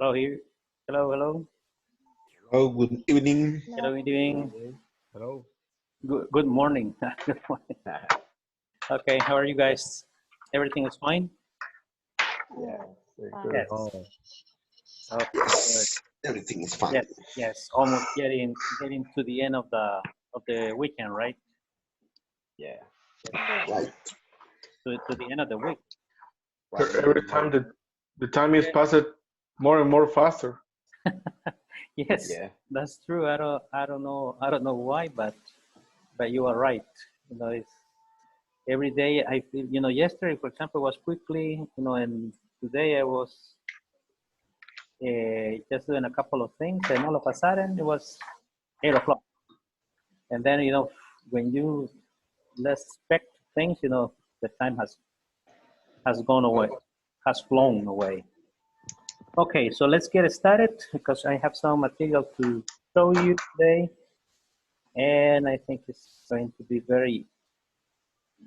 Hello here. Hello, hello. Oh, good evening. Hello, good evening. Hello. Good morning. Good morning. Okay, how are you guys? Everything is fine? Yeah. Yes. Oh, Okay, good. Yes, everything is fine. Yes. Almost getting to the end of the weekend, right? yeah. Right. To the end of the week. Every time the time is passed more and more faster. Yes, Yeah. that's true. I don't know why, but you are right. It's every day I feel. Yesterday, for example, was quickly. And today I was just doing a couple of things, and all of a sudden it was 8 o'clock. And then when you less expect things, the time has gone away, has flown away. Okay, so let's get started because I have some material to show you today, and I think it's going to be very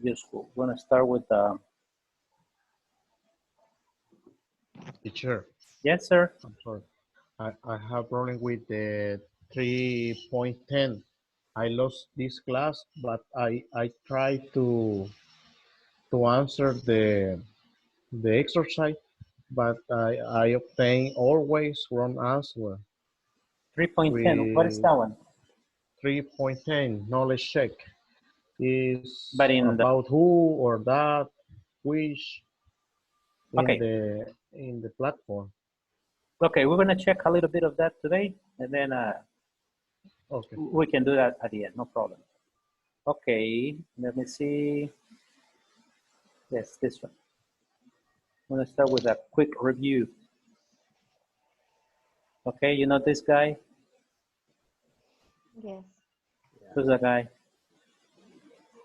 useful. We're going to start with Teacher, yes, sir. I'm sorry. I have problem with the 3.10. I lost this class, but I try to answer the exercise, but I obtain always wrong answer. 3.10. What is With that one? 3.10 knowledge check is But in the about who or that, which okay, in the platform. okay, we're going to check a little bit of that today, and then Okay. we can do that at the end. No problem. Okay, let me see. Yes, this one. I'm going to start with a quick review. Okay, you know this guy? Yes, Who's that guy?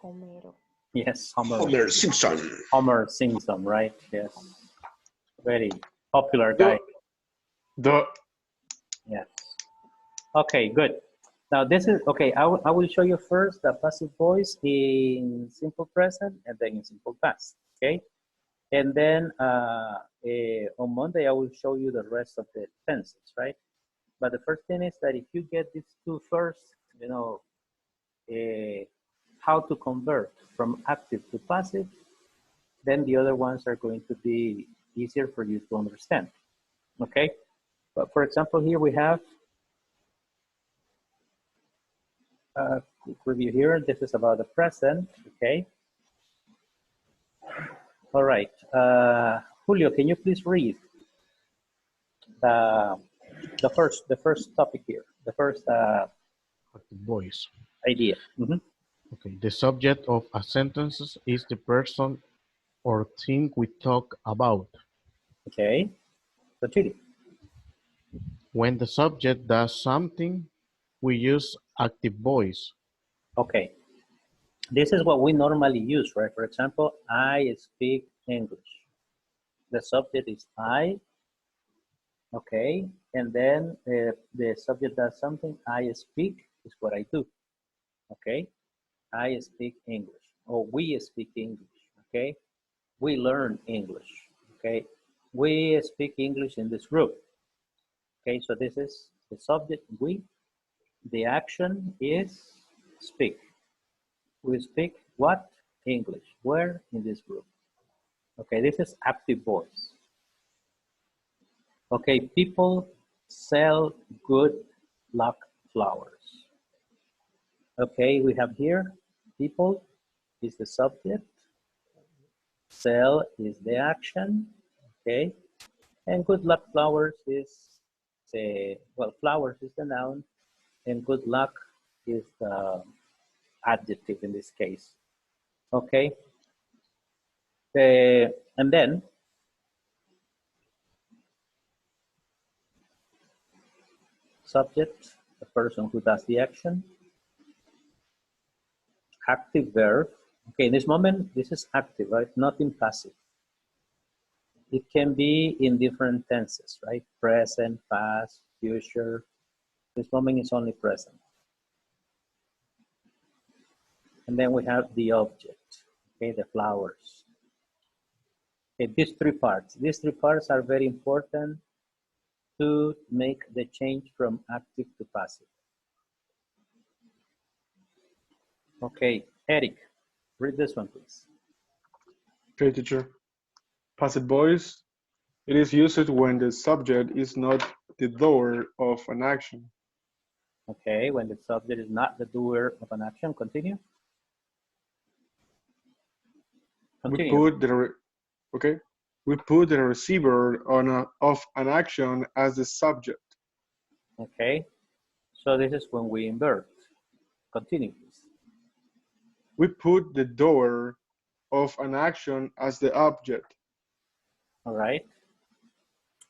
Homero. Yes, Homer. Homer Simpson. Homer Simpson, right? Yes. Very popular guy. The Yes. Okay, good. Now this is, okay, I will show you first the passive voice in simple present and then in simple past, okay? And then on Monday, I will show you the rest of the tenses, right? But the first thing is that if you get these two first, how to convert from active to passive, then the other ones are going to be easier for you to understand, okay? But for example, here we have a quick review here. This is about the present, okay? All right, Julio, can you please read the first topic here, the first Active voice. idea? Mm-hmm. Okay. The subject of a sentence is the person or thing we talk about. Okay, continue. When the subject does something, we use active voice. Okay, this is what we normally use, right? For example, I speak English. The subject is I, okay, and then the subject does something. I speak is what I do, okay? I speak English, or we speak English, okay? We learn English, okay? We speak English in this group, okay? So this is the subject, we. The action is speak. We speak what? English. Where? In this group. Okay, this is active voice. Okay, people sell good luck flowers. Okay, we have here people is the subject, sell is the action, okay, and good luck flowers is well, flowers is the noun, and good luck is the adjective in this case. Okay, and then subject, the person who does the action, active verb. Okay, in this moment, this is active, right? Not in passive. It can be in different tenses, right? Present, past, future. This moment is only present. And then we have the object, okay, the flowers. Okay, these three parts are very important to make the change from active to passive? Okay, Eric, read this one, please. Okay, teacher. Passive voice. It is used when the subject is not the doer of an action. Okay, when the subject is not the doer of an action, continue. We put the receiver of an action as the subject. Okay, so this is when we invert. Continue, please. We put the doer of an action as the object. All right.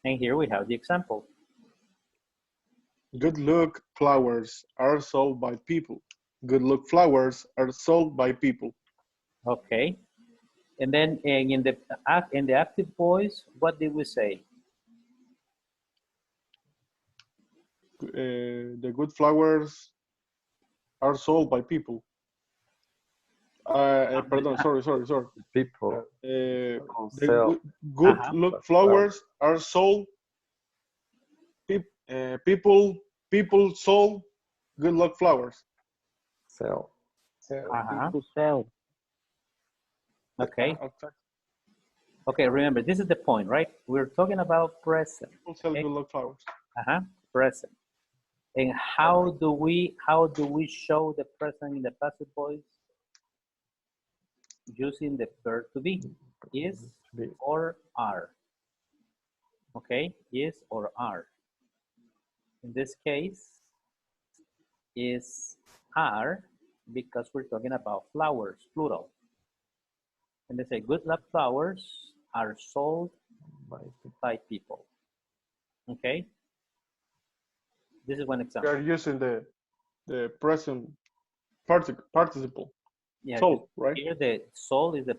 And here we have the example. Good luck flowers are sold by people. Good luck flowers are sold by people. Okay. And then in the active voice, what did we say? The good flowers are sold by people. Pardon, sorry. People The sell. good luck flowers are sold. People sold good luck flowers. Sell. People sell. Okay. Okay, remember, this is the point, right? We're talking about present. People sell Okay? good luck flowers. Present. And how do we show the present in the passive voice? Using the verb to be, is or are. Okay, is or are. In this case, is are, because we're talking about flowers, plural. And they say, good luck flowers are sold by people. Okay? This is one example. They're using the present participle. Yeah, Sold, right? here the sold is the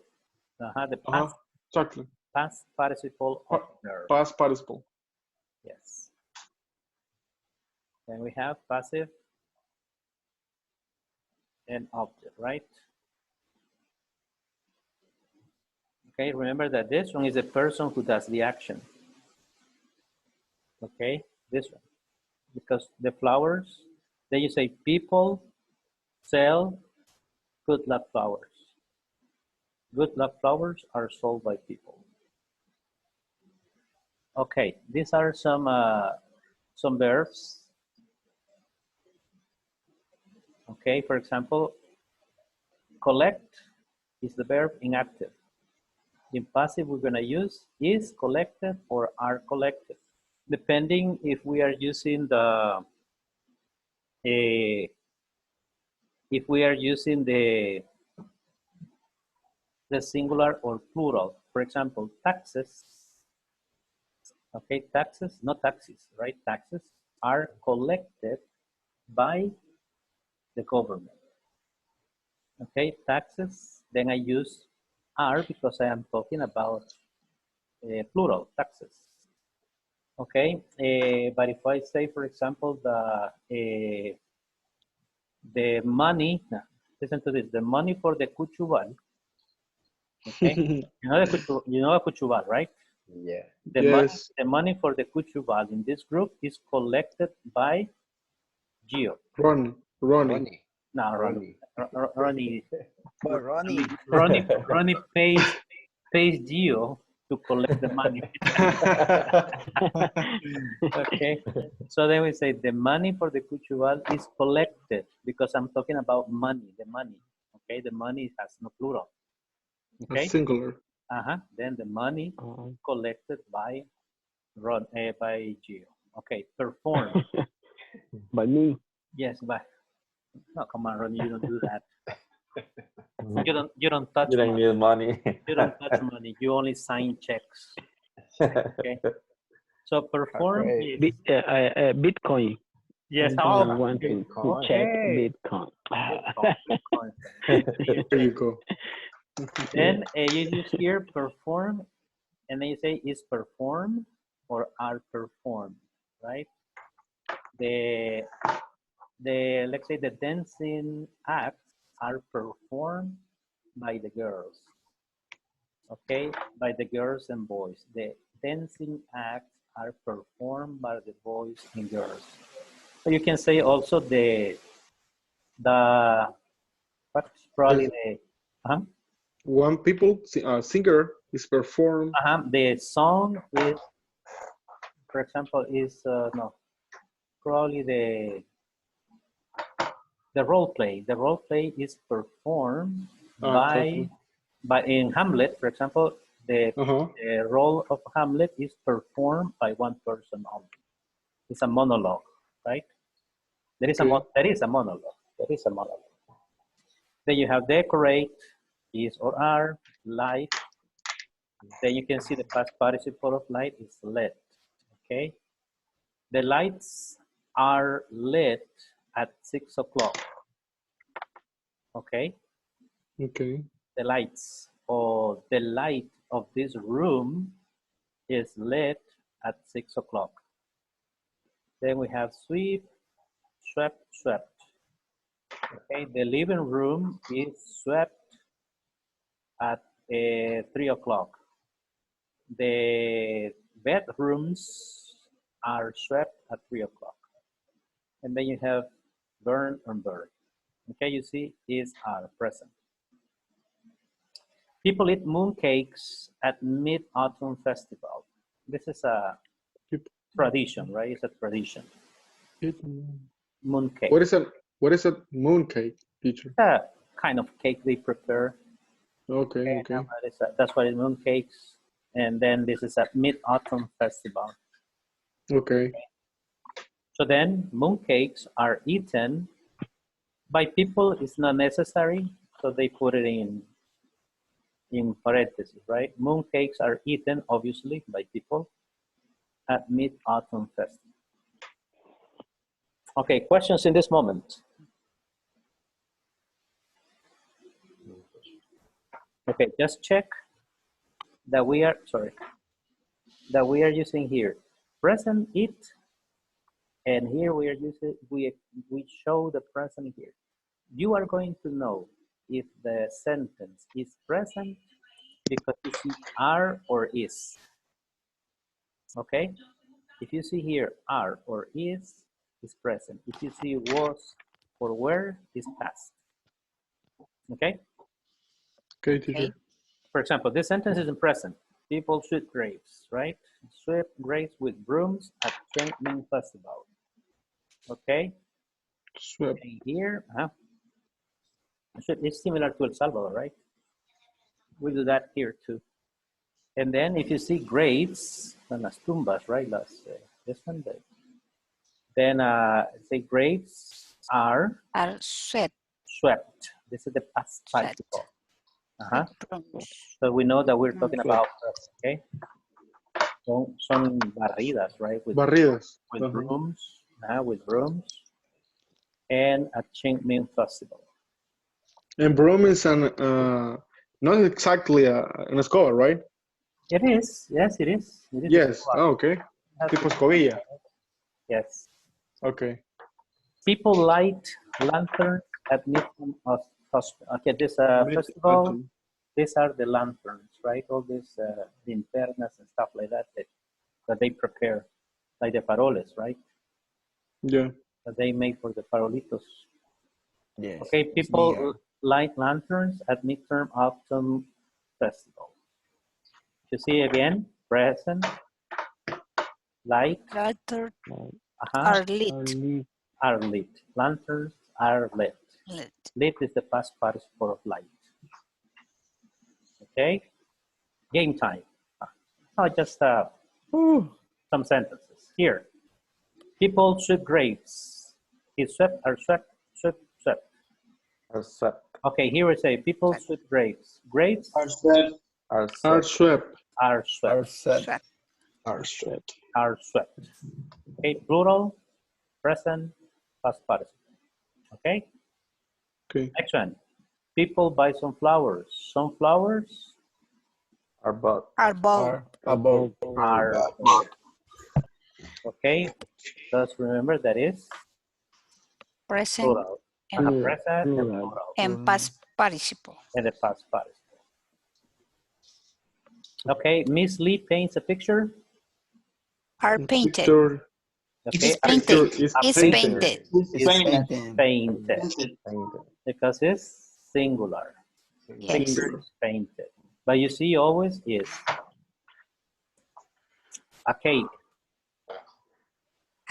past, Exactly. past participle of verb. Past participle. Yes. Then we have passive and object, right? Okay, remember that this one is the person who does the action. Okay, this one. Because the flowers, then you say people sell good luck flowers. Good luck flowers are sold by people. Okay, these are some verbs. Okay, for example, collect is the verb in active. In passive, we're gonna use is collected or are collected, depending if we are using the singular or plural. For example, taxes. Okay, taxes, not taxes, right? Taxes are collected by the government. Okay, taxes, then I use are because I am talking about plural, taxes. Okay, but if I say, for example, the money, now, listen to this, the money for the cuchubal, okay? you know a cuchubal, right? Yeah. The money for the cuchubal in this group is collected by Gio. Ronnie. No, Ronnie. Ronnie. Ronnie pays Gio to collect the money. Okay, so then we say the money for the cuchubal is collected because I'm talking about money, the money. Okay, the money has no plural. Okay, Singular. then the money collected by by Gio. Okay, perform. By me. Yes, by. No, come on, Ronnie, you don't do that. You don't touch You don't money. need money. You don't touch money. You only sign checks. Okay. So perform is Bitcoin. yes. I want to Bitcoin. check Okay. Bitcoin. Bitcoin. There you go. Then you use here perform, and then you say is performed or are performed, right? Let's say the dancing acts are performed by the girls. Okay, by the girls and boys. The dancing acts are performed by the boys and girls. So you can say also what's probably the, One people, singer is performed. the song is, for example, is, no, probably the role play. The role play is performed Exactly. by in Hamlet, for example, the role of Hamlet is performed by one person only. It's a monologue, right? There is a monologue. There is a monologue. Then you have decorate, is or are, light. Then you can see the past participle of light is lit. Okay. The lights are lit at 6 o'clock. Okay. Okay. The lights or the light of this room is lit at 6 o'clock. Then we have sweep, swept, swept. Okay, the living room is swept at 3 o'clock. The bedrooms are swept at 3 o'clock. And then you have burn and burn. Okay, you see, is are present. People eat mooncakes at Mid-Autumn Festival. This is a tradition, right? It's a tradition. Mooncake. What is a mooncake, teacher? It's a kind of cake they prepare. Okay. That's why it's mooncakes. And then this is a Mid-Autumn Festival. Okay. So then mooncakes are eaten by people. It's not necessary, so they put it in parentheses, right? Mooncakes are eaten, obviously, by people at Mid-Autumn Festival. Okay, questions in this moment? Okay, just check that we are using here present it, and here we are using we show the present here. You are going to know if the sentence is present because you see are or is. Okay, if you see here are or is present. If you see was or were, is past. Okay. Okay, teacher. For example, this sentence is in present. People sweep graves, right? Sweep graves with brooms at Spring Festival. Okay. Sweep. And here, it's similar to El Salvador, right? We do that here too. And then if you see graves, las tumbas, right? This one, then say graves are swept. Swept. This is the past participle. So we know that we're talking about, okay? Son barridas, right? Barridas. With brooms, and a Qingming festival. And broom is not exactly an escoba, right? It is. Yes, it is. Yes. Oh, okay. Tipo escobilla. Yes. Okay. People light lanterns at Midtown Hospital. Okay, this festival. These are the lanterns, right? All these linternas and stuff like that that they prepare, like the faroles, right? Yeah. That they make for the farolitos. Yes. Okay, people light lanterns at Midterm Autumn Festival. You see again, present, light, Lanterns are lit. Are lit. Lanterns are lit. Lit is the past participle of light. Okay, game time. Not just some sentences. Here, people sweep graves. Is swept, are swept, swept, swept. Are swept. Okay, here we say people sweep graves. Graves Are swept. Are Are swept. swept. are swept. Are swept. Are swept. Okay, plural, present, past participle. Okay. Okay. Next one. People buy some flowers. Some flowers Are bought. Are bought. are. Okay. Just remember that is Present plural. Present and plural. and past participle. And the past participle. Okay. Miss Lee paints a picture. Are painted. Victor, Okay, It's painted. Victor is It's painted. painted. is Painted. painted Painted. because it's singular. Yes. Picture is painted. But you see, always is a cake.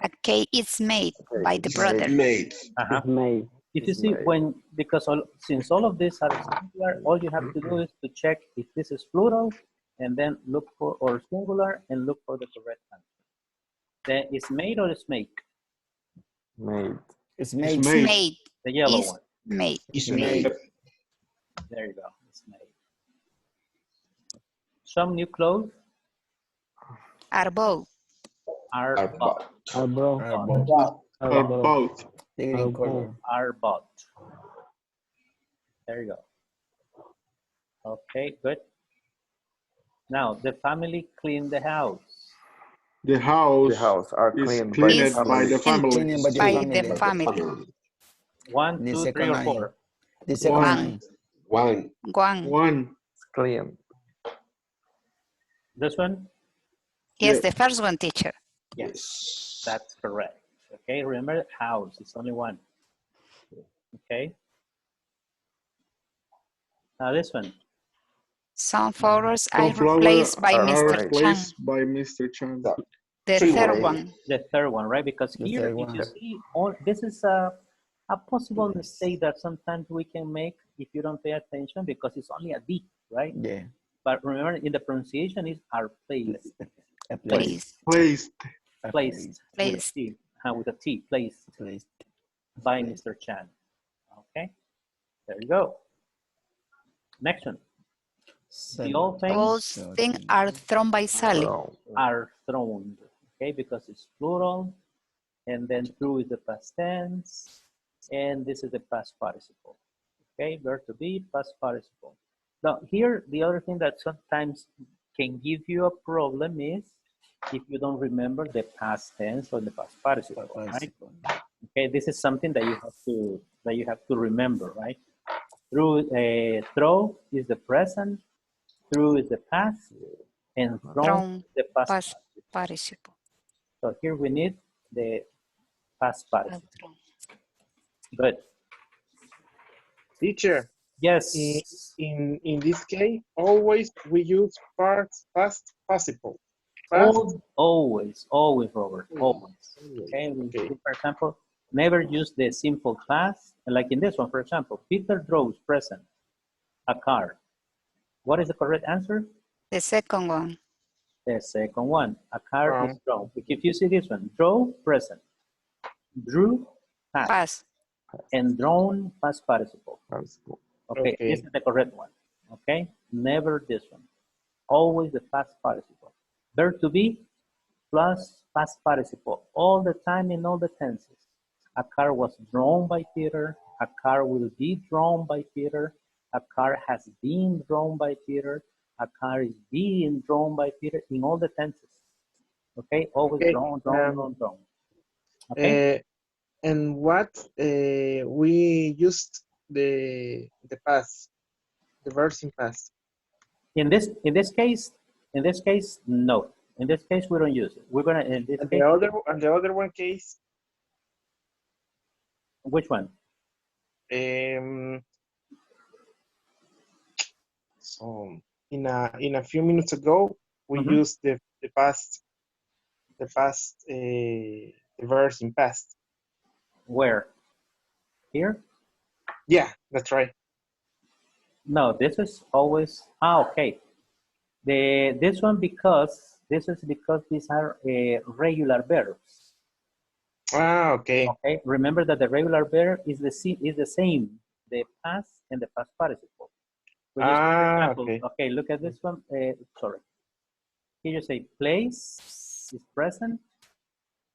A cake is made by the It's brother. made. Uh-huh. It's made. If you It's see, made. since all of these are singular, all you have to do is to check if this is plural and then look for, or singular, and look for the correct answer. Then it's made or it's make? Made. It's It's made. It's made. made. The yellow Is one. made. It's Made. made. There you go. It's made. Some new clothes Are bought. are Are bought. Are bro. Are Bought. bought. Are both. The green color. Are bought. There you go. Okay, good. Now, the family cleaned the house. The house, The house are is cleaned cleaned by the by the family. family. Cleaning by the By family. the family. 1, The 2, 3, second or line. 4. The second One. line. One. One. One. It's clean. This one? Yes, Yeah. the first one, teacher. Yes, that's correct. Okay, remember, house is only one. Okay. Now this one. Some flowers are Sunflower replaced by are Mr. Chan. replaced by Mr. Chan. The Three third way. one. The third one, right? Because The here, third if one. you see, all, this is a possible mistake that sometimes we can make if you don't pay attention, because it's only a D, right? Yeah. But remember, in the pronunciation is are placed. A Please. Placed. A Placed with a Placed. T, with a T, placed Placed. by Placed. Mr. Chan. Okay, there you go. Next one. The old All things things are thrown by Sally. So, are thrown, okay, because it's plural, and then through is the past tense, and this is the past participle. Okay, verb to be, past participle. Now here, the other thing that sometimes can give you a problem is if you don't remember the past tense or the past participle, right? Okay, this is something that you have to remember, right? Throw is the present, through is the past, and thrown Thrown. is the past. Past participle. So here we need the past participle. Thrown. Good. Teacher, Yes. in this case, always we use past participle. Past, Always, Robert, always. Okay, okay. for example, never use the simple past. Like in this one, for example, Peter draws present a car. What is the correct answer? The second one. The second one, a car is drawn. If you see this one, draw present, drew past, Past. and drawn past participle. participle. Okay, Okay. this is the correct one. Okay, never this one. Always the past participle. Verb to be plus past participle all the time in all the tenses. A car was drawn by Peter. A car will be drawn by Peter. A car has been drawn by Peter. A car is being drawn by Peter in all the tenses. Okay, always Okay, drawn. Okay, and what we used the past, the verbs in past. in this case, no. In this case, we don't use it. We're gonna in this And case. the other one case, Which one? so in a few minutes ago, we Mhm. used the past, the verbs in past. Where? Here? Yeah, that's right. No, this is always, okay. This one because these are regular verbs. Okay. Okay, remember that the regular verb is the same, the past and the past participle. When you say, for example, Okay. okay, look at this one. Sorry. Here you say place is present,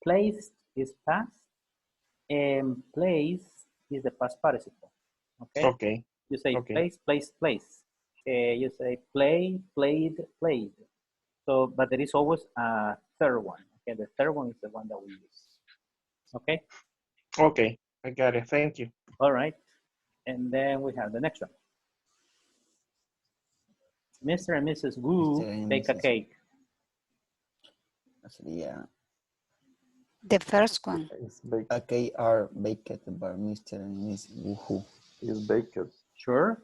placed is past, and place is the past participle. Okay. Okay. You say Okay. place. You say play, played, played. So, but there is always a third one. Okay, the third one is the one that we use. Okay. Okay, I got it. Thank you. All right. And then we have the next one. Mr. and Mrs. Wu Mr. and bake a Mrs. cake. Sería The first one. Is baked. a cake are baked by Mr. and Miss Woohoo. Is baked. Sure.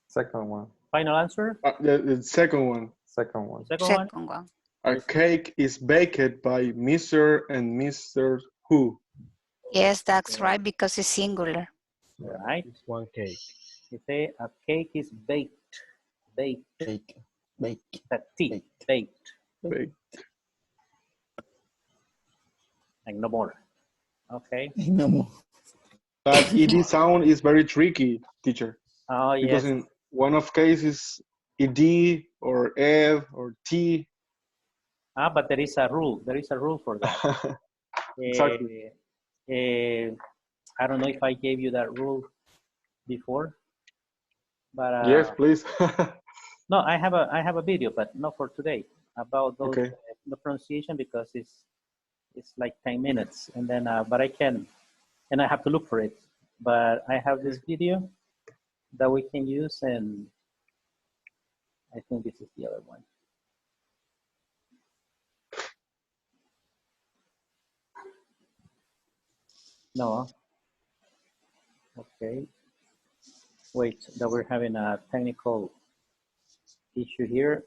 Second one. Final answer. The second one. Second one. Second one. Second one. A cake is baked by Mr. and Mr. Who. Yes, that's right, because it's singular. All right. It's one cake. You say a cake is baked. Baked. Bake. Bake. That T. Baked. Baked. Like no more. Okay. No more. That ED sound is very tricky, teacher. Oh, Because yes. in one of cases, ED or ed or T. But there is a rule. There is a rule for that. Exactly. I don't know if I gave you that rule before, but Yes, please. no, I have a video, but not for today, about those Okay. the pronunciation, because it's like 10 minutes, and then but I can, and I have to look for it. But I have this video that we can use, and I think this is the other one. No. Okay. Wait, that we're having a technical issue here.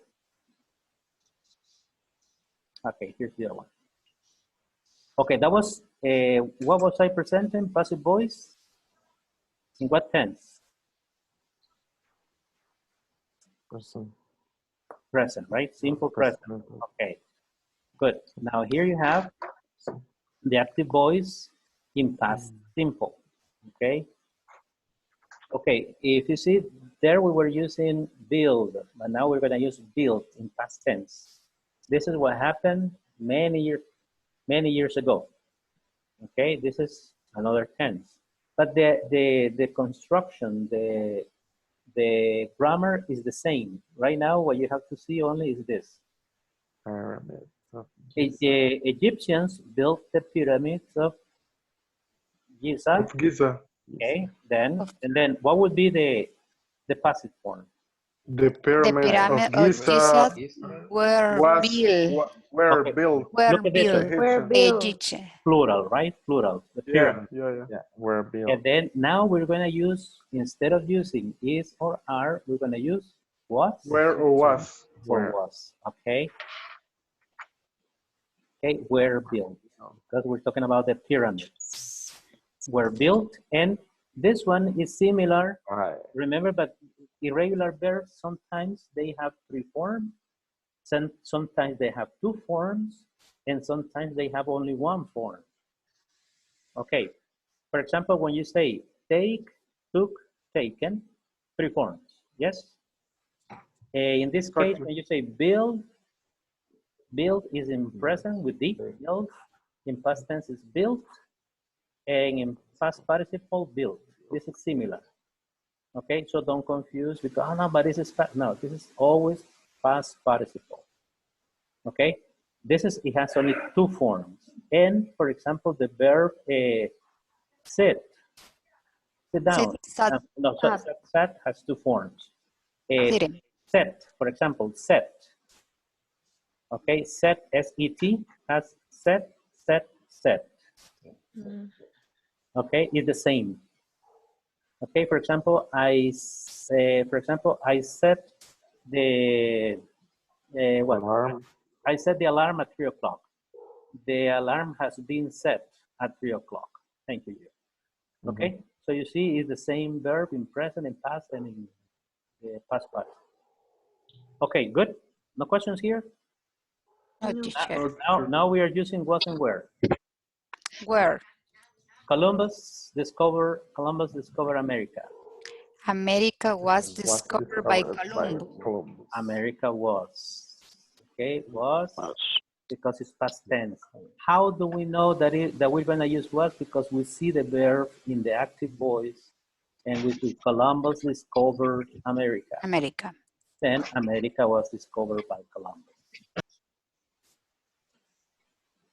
Okay, here's the other one. Okay, that was, what was I presenting? Passive voice? In what tense? Present. Present, right? Simple present. Okay, good. Now here you have the active voice in past simple, okay? Okay, if you see there we were using build, but now we're gonna use build in past tense. This is what happened many years ago. Okay, this is another tense. But the construction, the grammar is the same. Right now, what you have to see only is this. Pyramid. The Egyptians built the pyramids of Giza. Of Giza. Okay, and then what would be the passive form? The pyramids pyramid of Giza were built. were Okay. built. Were Look at this. built. Egyptian. Plural, right? Plural. The pyramid. Yeah. Yeah, were built. And then now we're gonna use, instead of using is or are, we're gonna use was Where or was. or was. Okay. Okay, were built. Because we're talking about the pyramids. Were built, and this one is similar. Right. Remember, but irregular verbs, sometimes they have 3 forms, sometimes they have 2 forms, and sometimes they have only 1 form. Okay, for example, when you say take, took, taken, 3 forms, yes? In this case, when you say build, build is in present with the build, in past tense is built, and in past participle, built. This is similar. Okay, so don't confuse because, oh no, but this is past. No, this is always past participle. Okay, it has only 2 forms. And for example, the verb sit down. Sat has 2 forms. Sitting. Set, for example, set. Okay, set, S-E-T, has set. Okay, it's the same. Okay, for example, I set the Alarm. I set the alarm at 3 o'clock. The alarm has been set at 3 o'clock. Thank you. Okay, so you see, it's the same verb in present, in past, and in the past participle. Okay, good. No questions here? No, teacher. Now we are using was and where. Where? Columbus discovered America. America was discovered by Columbus. America was. Okay, was because it's past tense. How do we know that we're gonna use was? Because we see the verb in the active voice, and we see Columbus discovered America. America. Then America was discovered by Columbus.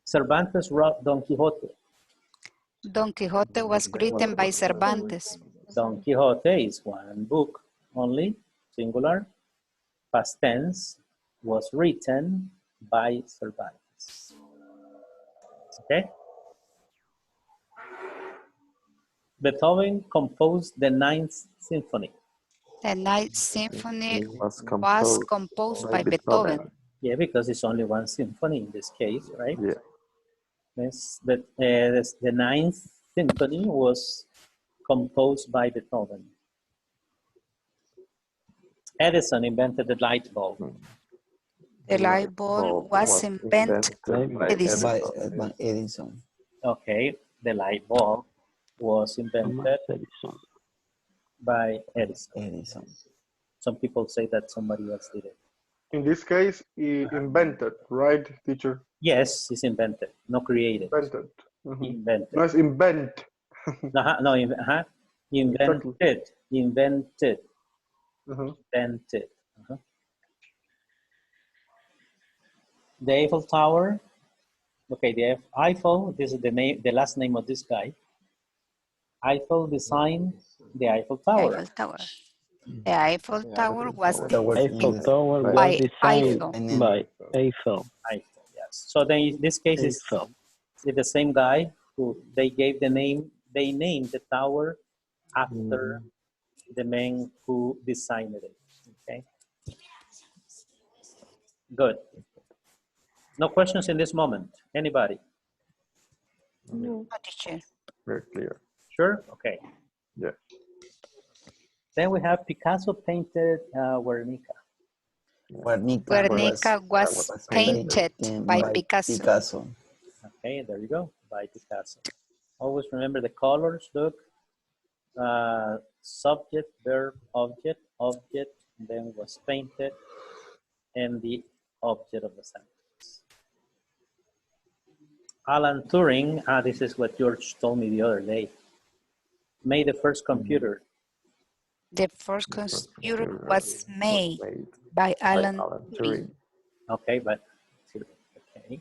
Cervantes wrote Don Quixote. Don Quixote was written by Cervantes. Don Quixote is one book only, singular. Past tense, was written by Cervantes. Okay. Beethoven composed the Ninth Symphony. The Ninth Symphony It was was composed composed by by Beethoven. Yeah, because it's only one symphony in this case, right? Yeah. Yes, but the Ninth Symphony was composed by Beethoven. Edison invented the light bulb. The light bulb was invented by Edison. By Edison. Okay, the light bulb was invented Edison. by Edison. Edison. Some people say that somebody else did it. In this case, he invented, right, teacher? Yes, it's invented, no created. Invented. Mhm. Invented. No, it's invent. No, invented. Exactly. Invented. Mhm. Invented. The Eiffel Tower. Okay, the Eiffel. This is the name, the last name of this guy. Eiffel designed the Eiffel Tower. Eiffel Tower. The Eiffel Tower was Eiffel Tower was by designed Eiffel. by Eiffel. Eiffel, yes. So then in this case, Eiffel. it's the same guy who they gave the name. They named the tower after the man who designed it. Okay. Good. No questions in this moment. Anybody? No, teacher. Very clear. Sure. Okay. Yeah. Then we have Picasso painted Guernica. Guernica was painted by Picasso. Okay, there you go, by Picasso. Always remember the colors. Look, subject, verb, object, then was painted, and the object of the sentence. Alan Turing, this is what George told me the other day, made the first computer. The first computer was made by Alan Turing. Okay, but okay.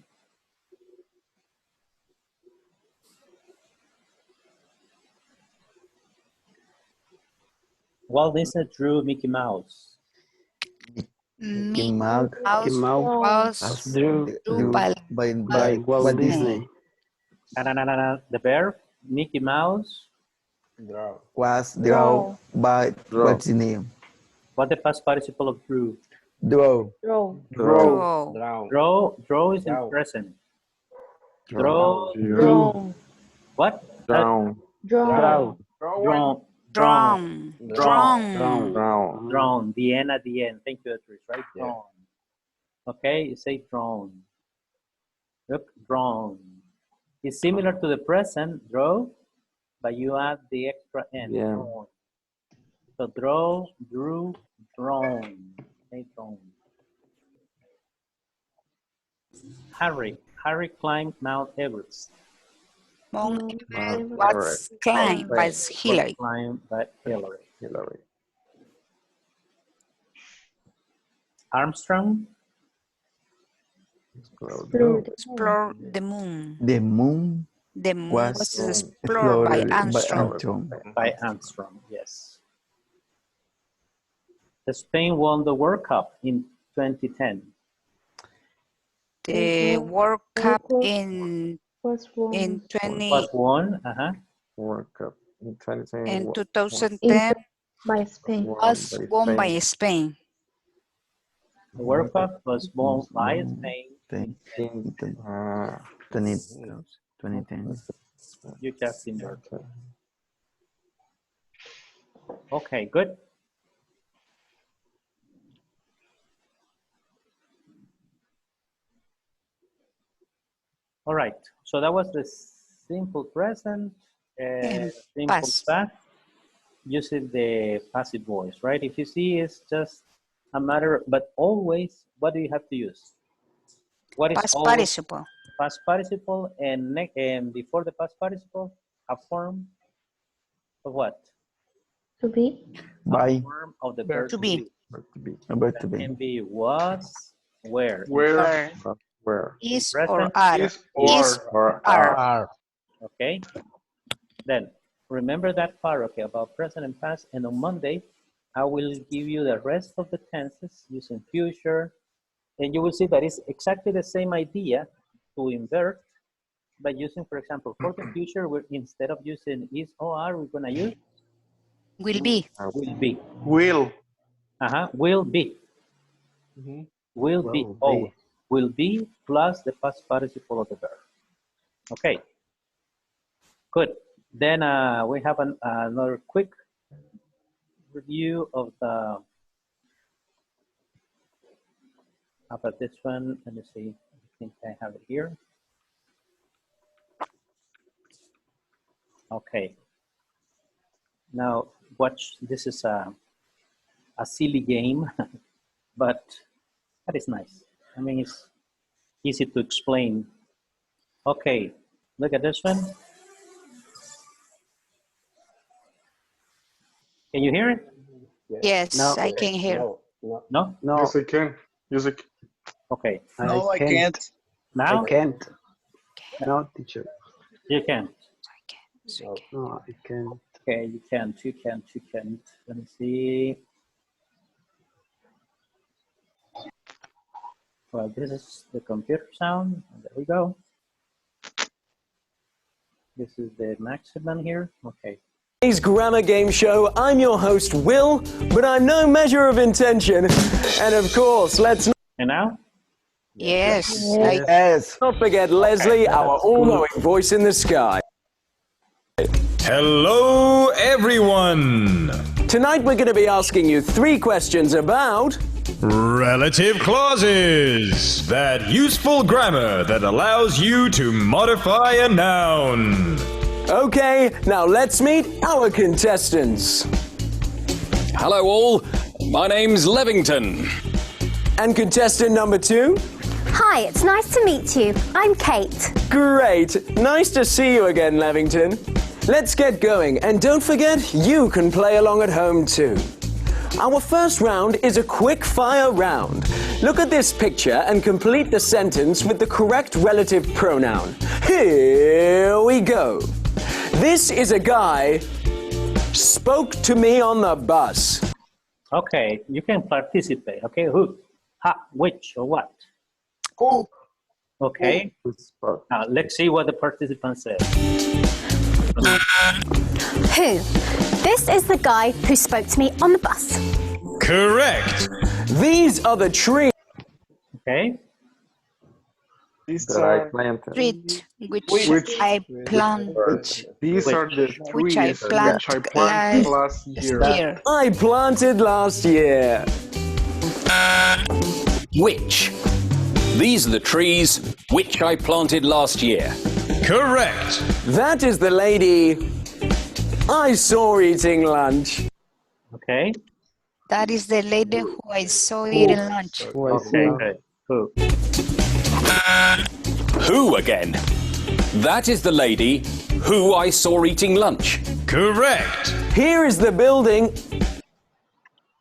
Walt Disney drew Mickey Mouse. Mickey Mouse was Drew drew by Walt Disney. The verb, Mickey Mouse. Was drawn by what's the name? What the past participle of drew? Draw. Draw is in present. Draw. What? Drawn. Drawn. The N at the end. Thank you, Edris, right? Yeah. Drawn. Okay, you say drawn. Look, drawn. It's similar to the present, draw, but you add the extra N. Yeah. Drawn. So draw, drew, drawn. Okay, drawn. Harry climbed Mount Everest. Mount Everest was climbed by Hillary. Climbed by Hillary. Hillary. Armstrong Explore the moon. The moon The moon was was explored by Armstrong. By Armstrong, yes. Spain won the World Cup in 2010. The World Cup in Was 20 won, World Cup in 2010. in 2010 by Spain. was won by Spain. The World Cup was won by Spain. 2010. You just invert. Okay, good. All right, so that was the simple present, simple past. past, using the passive voice, right? If you see, it's just a matter, but always, what do you have to use? What is Past always participle. past participle, and before the past participle, a form of what? To be. By A form of the verb To be. about to That be. can be was, where. Where Where? Is Present or are. is Is or are. Are. Okay, then remember that part, okay, about present and past, and on Monday I will give you the rest of the tenses using future, and you will see that it's exactly the same idea to invert by using, for example, for the future, instead of using is or we're gonna use Will be. will be. Will. Will be. Mhm. Will be. Always. Will be plus the past participle of the verb. Okay. Good. Then we have another quick review of the. How about this one? Let me see. I think I have it here. Okay. Now watch. This is a silly game, but that is nice. I mean, it's easy to explain. Okay, look at this one. Can you hear it? Yes, No. I can hear. No? No, Yes, I can. Music. Okay. I can't. Now I can't. No, teacher. you can. No, I can't. Okay, you can. You can. You can. Let me see. Well, this is the computer sound. There we go. This is the maximum here. Okay. Today's grammar game show. I'm your host, Will, but I'm no measure of intention. And of course, let's And now? Yes. yes. Not forget Leslie, our all-knowing voice in the sky. Hello, everyone! Tonight we're going to be asking you 3 questions about Relative clauses! That useful grammar that allows you to modify a noun. Okay, now let's meet our contestants. Hello all, my name's Levington. And contestant number 2? Hi, it's nice to meet you. I'm Kate. Great, nice to see you again, Levington. Let's get going, and don't forget, you can play along at home too. Our first round is a quick fire round. Look at this picture and complete the sentence with the correct relative pronoun. Here we go. This is a guy spoke to me on the bus. Okay, you can participate. Okay, who, which, or what? Who? Okay. Now let's see what the participant said. Who? This is the guy who spoke to me on the bus. Correct. These are the trees. Okay. These That I are planted. Street, which I planted. These are the Which I trees planted last year. Here. I planted last year. Which? These are the trees which I planted last year. Correct. That is the lady I saw eating lunch. Okay. That is the lady who I saw eating lunch. Okay, good. Who? Who again? That is the lady who I saw eating lunch. Correct. Here is the building.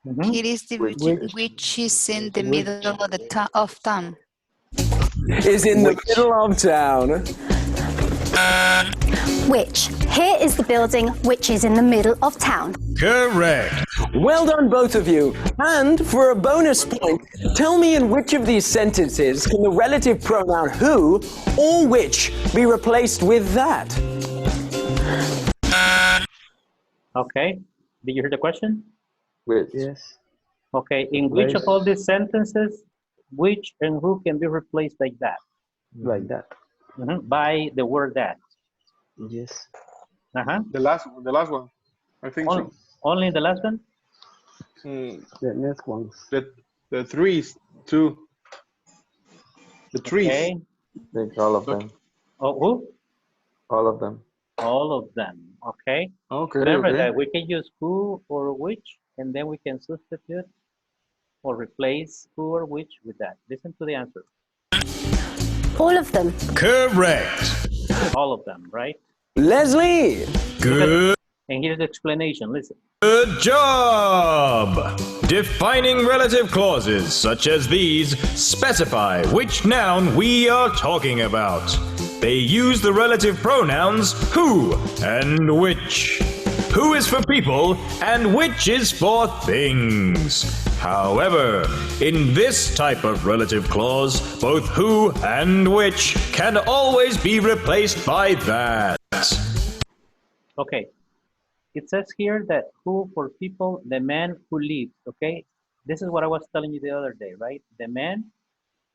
It is the which is in the middle of the of town. Is in the middle of town. Which? Here is the building which is in the middle of town. Correct. Well done, both of you. And for a bonus point, tell me in which of these sentences can the relative pronoun who or which be replaced with that? Okay. Did you hear the question? Which? Yes. Okay. In which of all these sentences, which and who can be replaced like that? Like that. By the word that. Yes. The last one. I think so. Only the last one? The next ones. The trees too. The trees. Okay. I think all of them. Oh, who? All of them. All of them. Okay. Okay. Remember that we can use who or which, and then we can substitute or replace who or which with that. Listen to the answer. All of them. Correct. All of them, right? Leslie! Good. And here's the explanation. Listen. Good job! Defining relative clauses such as these specify which noun we are talking about. They use the relative pronouns who and which. who is for people and which is for things. However, in this type of relative clause, both who and which can always be replaced by that. Okay. It says here that who for people, the man who lives, okay? This is what I was telling you the other day, right? The man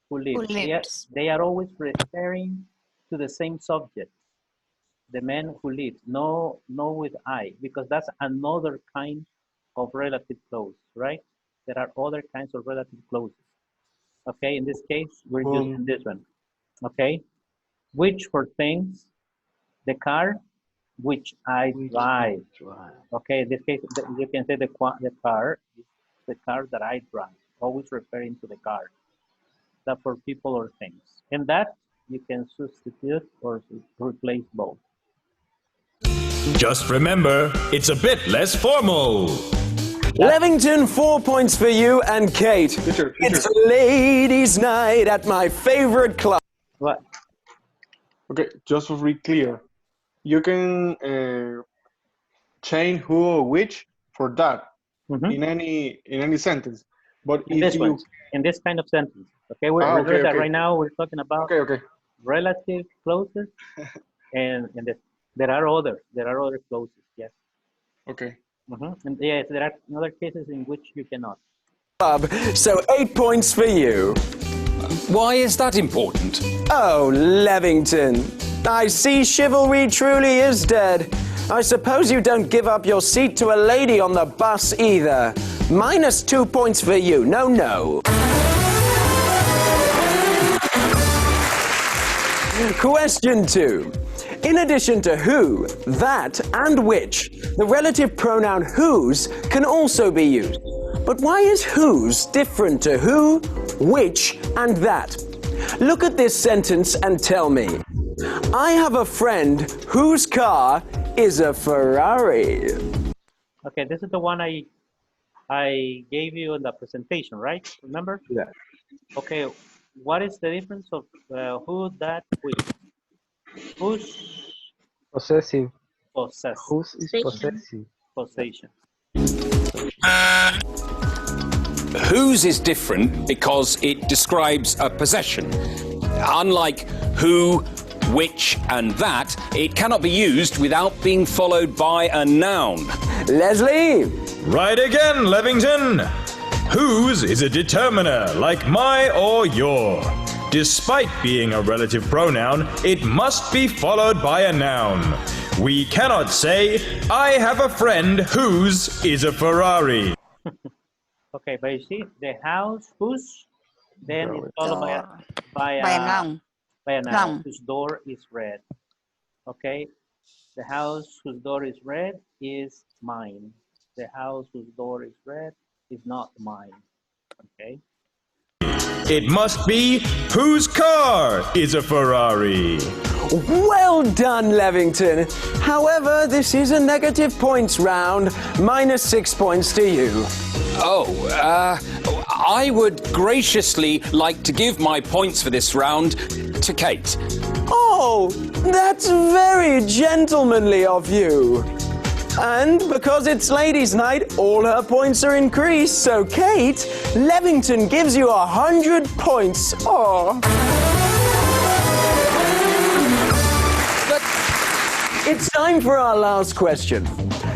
who lives. They are always referring to the same subject. The man who lives, no with I, because that's another kind of relative clause, right? There are other kinds of relative clauses. Okay, in this case, we're using this one. Okay, which for things, the car, which I drive. Okay, in this case, you can say the car is the car that I drive, always referring to the car. That for people or things. And that you can substitute or replace both. Just remember, it's a bit less formal. Levington, 4 points for you, and Kate. Teacher. It's ladies' night at my favorite club. What? Okay, just to be clear, you can change who or which for that in any sentence. But in if you in this kind of sentence, okay, we're that right now we're talking about relative clauses, and there are other clauses, yes. Okay. And yes, there are other cases in which you cannot. So 8 points for you. Why is that important? Oh, Levington. I see chivalry truly is dead. I suppose you don't give up your seat to a lady on the bus either. Minus 2 points for you. No. Question 2. In addition to who, that, and which, the relative pronoun whose can also be used. But why is whose different to who, which, and that? Look at this sentence and tell me. I have a friend whose car is a Ferrari. Okay, this is the one I gave you in the presentation, right? Remember? Yeah. Okay, what is the difference of who, that, which? Whose? Possessive. Possessive. Whose is possessive? Possession. Whose is different because it describes a possession. Unlike who, which, and that, it cannot be used without being followed by a noun. Leslie? Right again, Levington. Whose is a determiner, like my or your. Despite being a relative pronoun, it must be followed by a noun. We cannot say, I have a friend whose is a Ferrari. Okay, but you see, the house whose, then it's followed by a noun whose door is red. Okay, the house whose door is red is mine. The house whose door is red is not mine. Okay. It must be whose car is a Ferrari. Well done, Levington. However, this is a negative points round. Minus 6 points to you. I would graciously like to give my points for this round to Kate. Oh, that's very gentlemanly of you. And because it's ladies' night, all her points are increased. So, Kate, Levington gives you 100 points. Oh. It's time for our last question.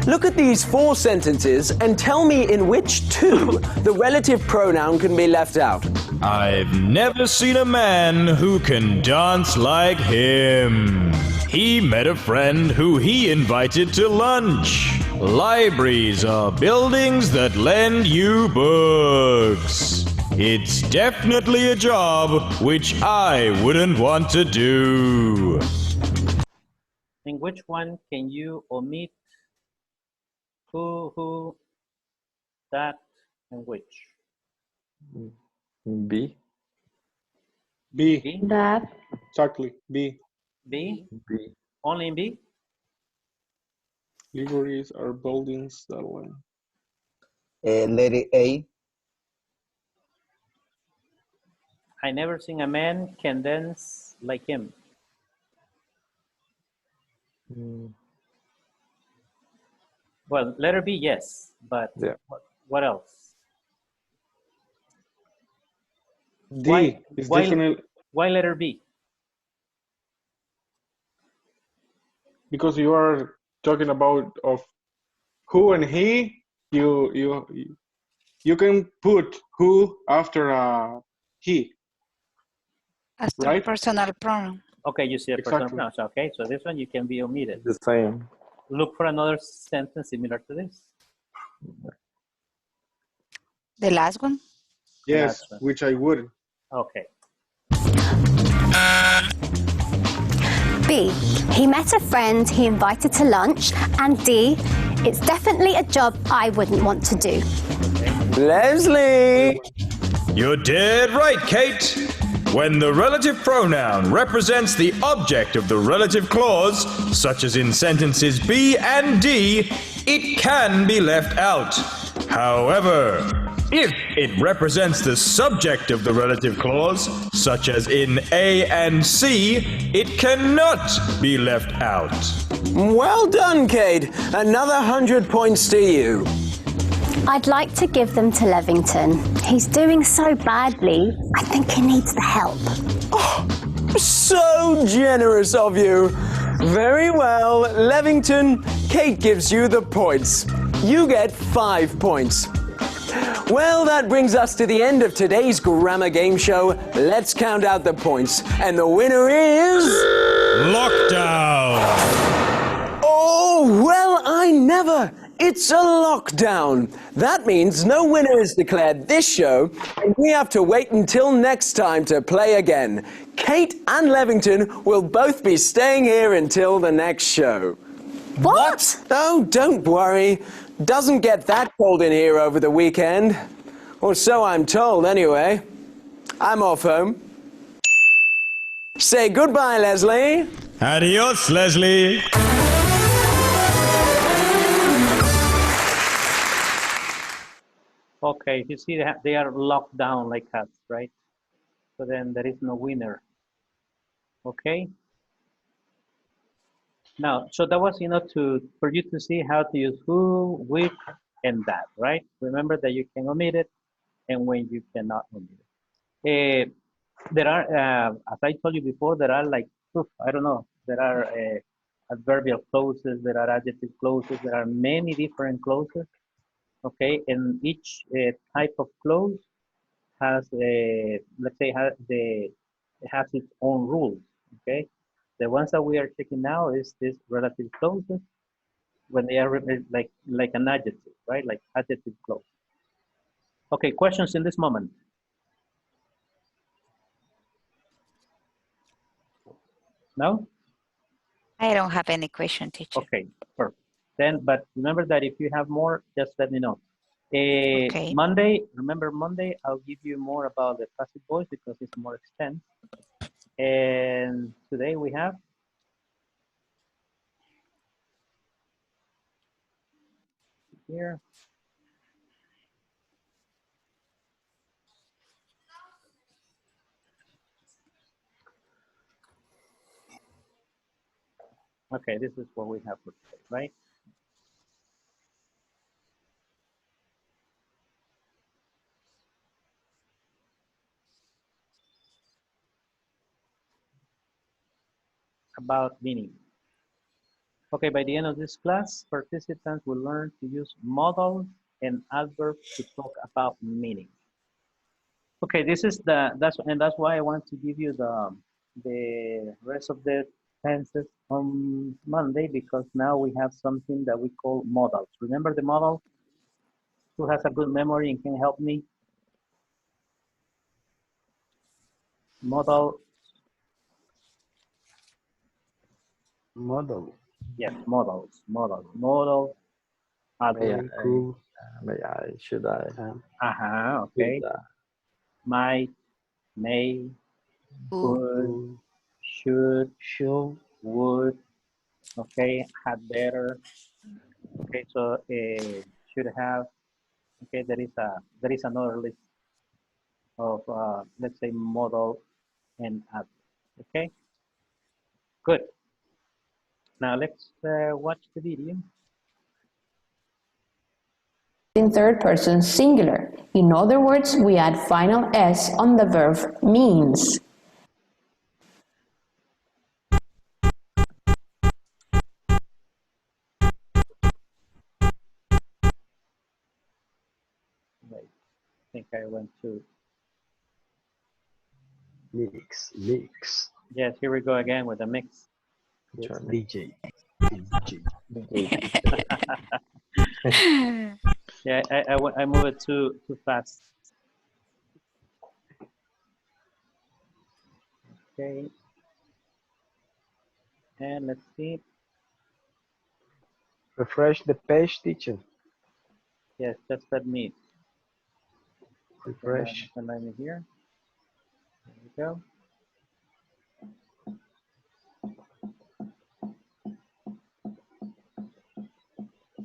Look at these 4 sentences and tell me in which 2 the relative pronoun can be left out. I've never seen a man who can dance like him. He met a friend who he invited to lunch. Libraries are buildings that lend you books. It's definitely a job which I wouldn't want to do. In which one can you omit who, that, and which? B. B. That. Exactly. B. B? B. Only in B? Libraries are buildings that lend. Letter A. I never seen a man can dance like him. Well, letter B, yes, but Yeah. what else? D is definitely Why letter B? because you are talking about of who and he. You can put who after he, As the right? personal pronoun. Okay, you see a personal Exactly. pronoun. Okay, so this one you can be omitted. The same. Look for another sentence similar to this. The last one? Yes, Last one. which I wouldn't. Okay. B, he met a friend he invited to lunch. And D, it's definitely a job I wouldn't want to do. Leslie! You're dead right, Kate. When the relative pronoun represents the object of the relative clause, such as in sentences B and D, it can be left out. However, if it represents the subject of the relative clause, such as in A and C, it cannot be left out. Well done, Kate. Another 100 points to you. I'd like to give them to Levington. He's doing so badly, I think he needs the help. Oh, so generous of you. Very well, Levington. Kate gives you the points. You get 5 points. Well, that brings us to the end of today's grammar game show. Let's count out the points. And the winner is... Lockdown! Oh, well, I never. It's a lockdown. That means no winner is declared this show, and we have to wait until next time to play again. Kate and Levington will both be staying here until the next show. What? Oh, don't worry. Doesn't get that cold in here over the weekend. Or so I'm told, anyway. I'm off home. Say goodbye, Leslie. Adios, Leslie. Okay, you see they are locked down like us, right? So then there is no winner. Okay. Now, so that was, for you to see how to use who, which, and that, right? Remember that you can omit it and when you cannot omit it. There are, as I told you before, there are like, I don't know, there are adverbial clauses, there are adjective clauses, there are many different clauses. Okay, and each type of clause has let's say it has its own rules. Okay, the ones that we are checking now is this relative clauses when they are like an adjective, right? Like adjective clause. Okay, questions in this moment? No? I don't have any question, teacher. Okay, perfect. Then, but remember that if you have more, just let me know. Okay. Monday, remember Monday, I'll give you more about the passive voice because it's more extensive. And today we have here. Okay, this is what we have for today, right? About meaning. Okay, by the end of this class, participants will learn to use modals and adverbs to talk about meaning. Okay, this is that's why I want to give you the rest of the tenses on Monday, because now we have something that we call modals. Remember the modal? Who has a good memory and can help me? Modal. Model. Yes, modals. Modals. Adverbs. Should I? Okay. Might, may, could, should, would. Okay, had better. Okay, so should have. Okay, there is another list of let's say modal and adverb. Okay, good. Now let's watch the video. in third person singular. In other words, we add final S on the verb means. Wait, I think I went to Mix. yes, here we go again with the mix. DJ. Yeah, I move it too fast. Okay. And let's see. Refresh the page, teacher. Yes, just let me. Refresh. And I'm here. There we go.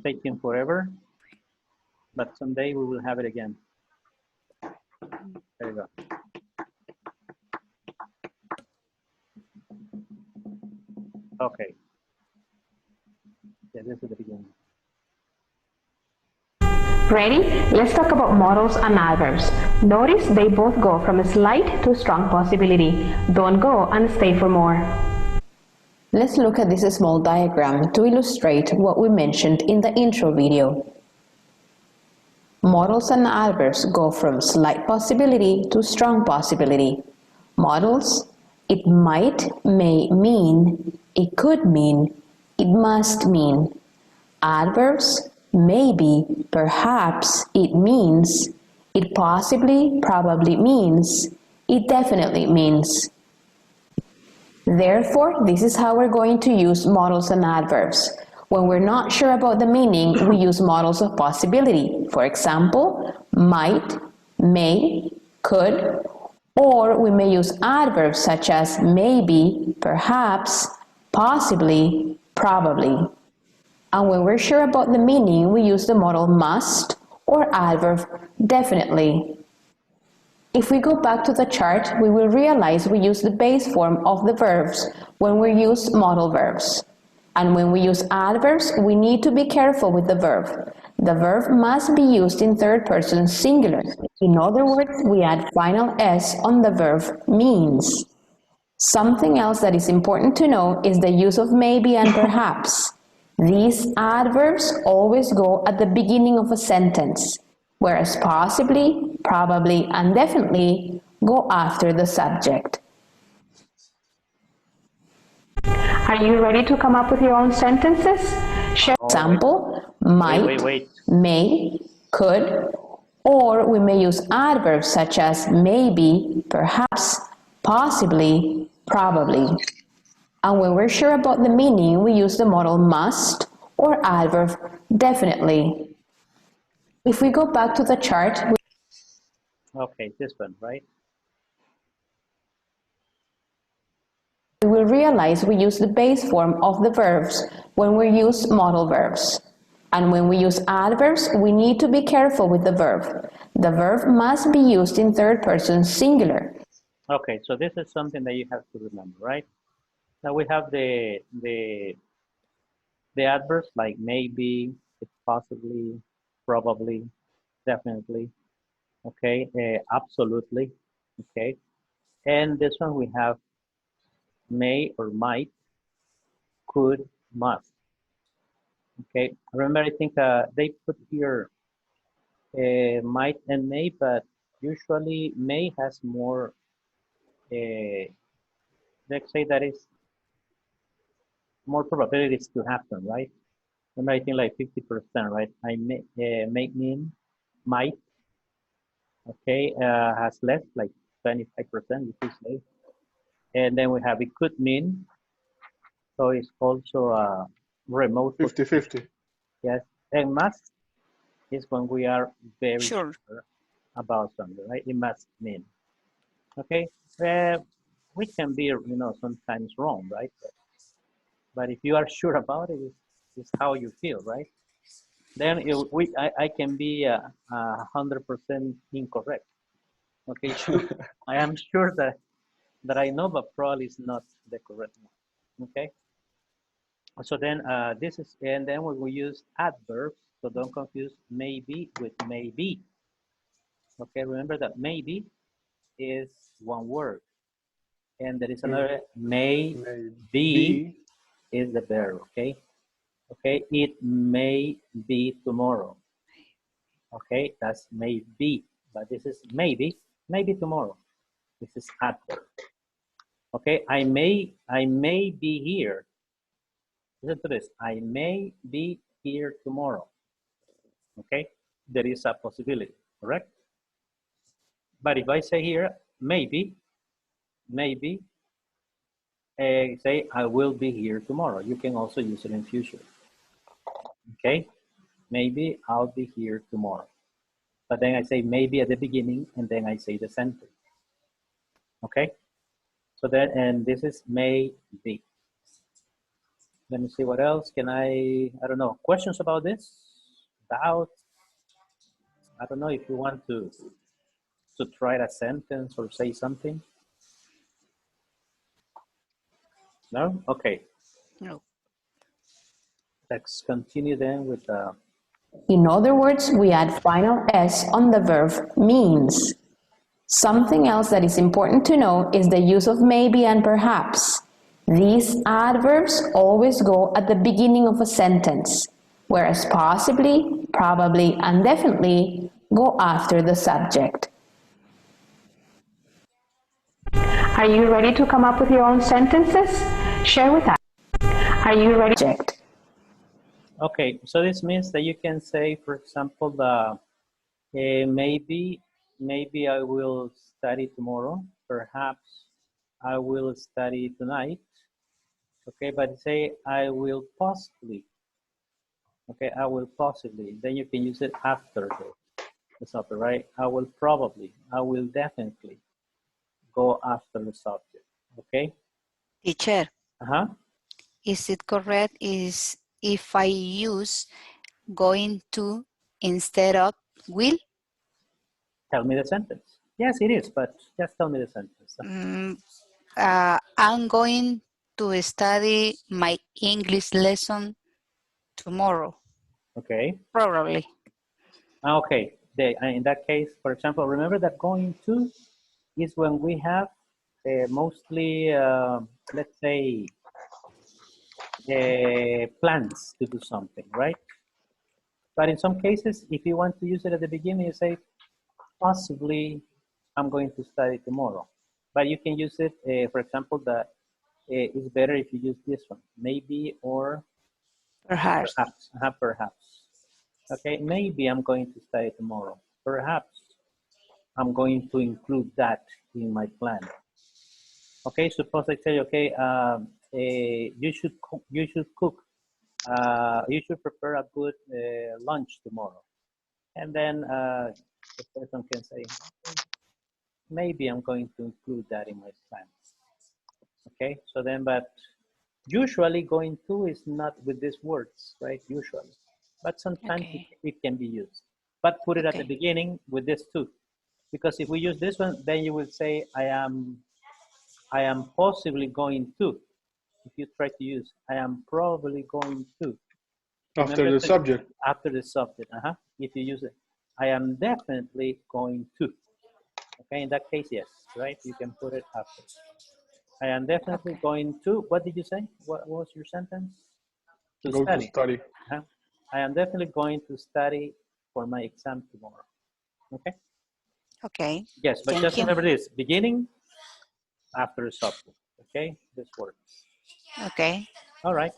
Taking forever, but someday we will have it again. There you go. Okay. Yeah, this is the beginning. Ready? Let's talk about modals and adverbs. Notice they both go from a slight to strong possibility. Don't go and stay for more. Let's look at this small diagram to illustrate what we mentioned in the intro video. Modals and adverbs go from slight possibility to strong possibility. Modals, it might, may mean, it could mean, it must mean. Adverbs, maybe, perhaps, it means, it possibly, probably means, it definitely means. Therefore, this is how we're going to use modals and adverbs. When we're not sure about the meaning, we use modals of possibility. For example, might, may, could, or we may use adverbs such as maybe, perhaps, possibly, probably. And when we're sure about the meaning, we use the modal must or adverb definitely. If we go back to the chart, we will realize we use the base form of the verbs when we use modal verbs. And when we use adverbs, we need to be careful with the verb. The verb must be used in third person singular. In other words, we add final S on the verb means. Something else that is important to know is the use of maybe and perhaps. These adverbs always go at the beginning of a sentence, whereas possibly, probably, and definitely go after the subject. Are you ready to come up with your own sentences? For example, might, may, could, or we may use adverbs such as maybe, perhaps, possibly, probably. And when we're sure about the meaning, we use the modal must or adverb definitely. If we go back to the chart, okay, this one, right? we will realize we use the base form of the verbs when we use modal verbs. And when we use adverbs, we need to be careful with the verb. The verb must be used in third person singular. Okay, so this is something that you have to remember, right? Now we have the adverbs like maybe, possibly, probably, definitely, okay, absolutely, okay. And this one we have may or might, could, must. Okay, remember I think they put here might and may, but usually may has more, let's say that is more probabilities to happen, right? Remember I think like 50%, right? I may mean, might, okay, has less, like 25%, you could say. And then we have it could mean, so it's also a remote 50-50. Yes, and must is when we are very sure about something, right? It must mean. Okay, we can be, sometimes wrong, right? But if you are sure about it, it's how you feel, right? Then I can be 100% incorrect. Okay, sure. I am sure that I know, but probably it's not the correct one. Okay. So then this is, and then when we use adverbs, So don't confuse maybe with maybe. Okay, remember that maybe is one word. And there is another may be is the verb, okay? Okay, it may be tomorrow. Okay, that's may be, but this is maybe tomorrow. This is adverb. Okay, I may be here. Listen to this. I may be here tomorrow. Okay, there is a possibility, correct? But if I say here, maybe, say I will be here tomorrow. You can also use it in future. Okay, maybe I'll be here tomorrow. But then I say maybe at the beginning, and then I say the sentence. Okay, so then, and this is maybe. Let me see what else can I don't know, questions about this? Doubts? I don't know if you want to try a sentence or say something. No? Okay. No. Let's continue then with In other words, we add final S on the verb means. Something else that is important to know is the use of maybe and perhaps. These adverbs always go at the beginning of a sentence, whereas possibly, probably, and definitely go after the subject. Are you ready to come up with your own sentences? Share with us. Are you ready? Okay, so this means that you can say, for example, the maybe I will study tomorrow. Perhaps I will study tonight. Okay, but say I will possibly. Okay, I will possibly. Then you can use it after the subject, right? I will probably. I will definitely go after the subject. Okay. Teacher. Uh-huh. Is it correct is if I use going to instead of will? Tell me the sentence. Yes, it is, but just tell me the sentence. I'm going to study my English lesson tomorrow. Okay. Probably. Okay. In that case, for example, remember that going to is when we have mostly, let's say, plans to do something, right? But in some cases, if you want to use it at the beginning, you say, possibly I'm going to study tomorrow. But you can use it, for example, that it's better if you use this one, maybe or perhaps. Perhaps. Okay, maybe I'm going to study tomorrow. Perhaps I'm going to include that in my plan. Okay, suppose I tell you, okay, you should cook, you should prepare a good lunch tomorrow. And then the person can say, maybe I'm going to include that in my plans. Okay, so then, but usually going to is not with these words, right? Usually, but sometimes it can be used. But put it at the beginning with this too, because if we use this one, then you will say, I am possibly going to. If you try to use, I am probably going to. After the subject. After the subject, If you use it, I am definitely going to. Okay, in that case, yes, right? You can put it after. I am definitely going to, what did you say? What was your sentence? To study. I am definitely going to study for my exam tomorrow. Okay? Okay. Yes, but just remember this, beginning, after the subject. Okay, this works. Okay. All right.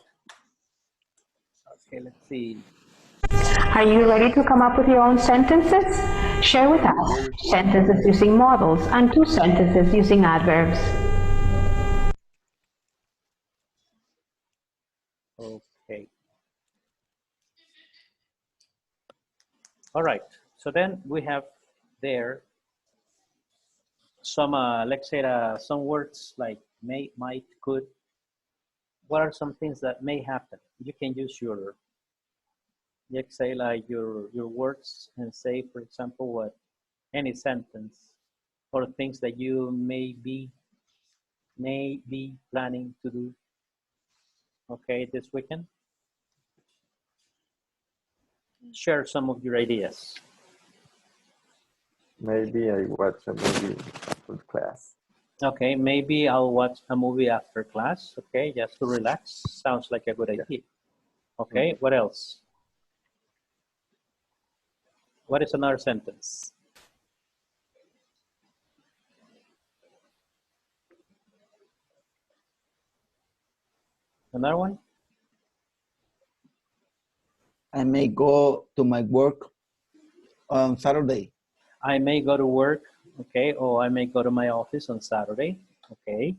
Okay, let's see. Are you ready to come up with your own sentences? Share with us sentences using modals and 2 sentences using adverbs. Okay. All right. So then we have there some, let's say, some words like may, might, could. What are some things that may happen? You can use your, let's say, like your words and say, for example, what any sentence or things that you may be planning to do. Okay, this weekend. share some of your ideas. Maybe I watch a movie after class. Okay, maybe I'll watch a movie after class. Okay, just to relax. Sounds like a good idea. Okay, what else? What is another sentence? Another one? I may go to my work on Saturday. I may go to work, okay, or I may go to my office on Saturday. Okay,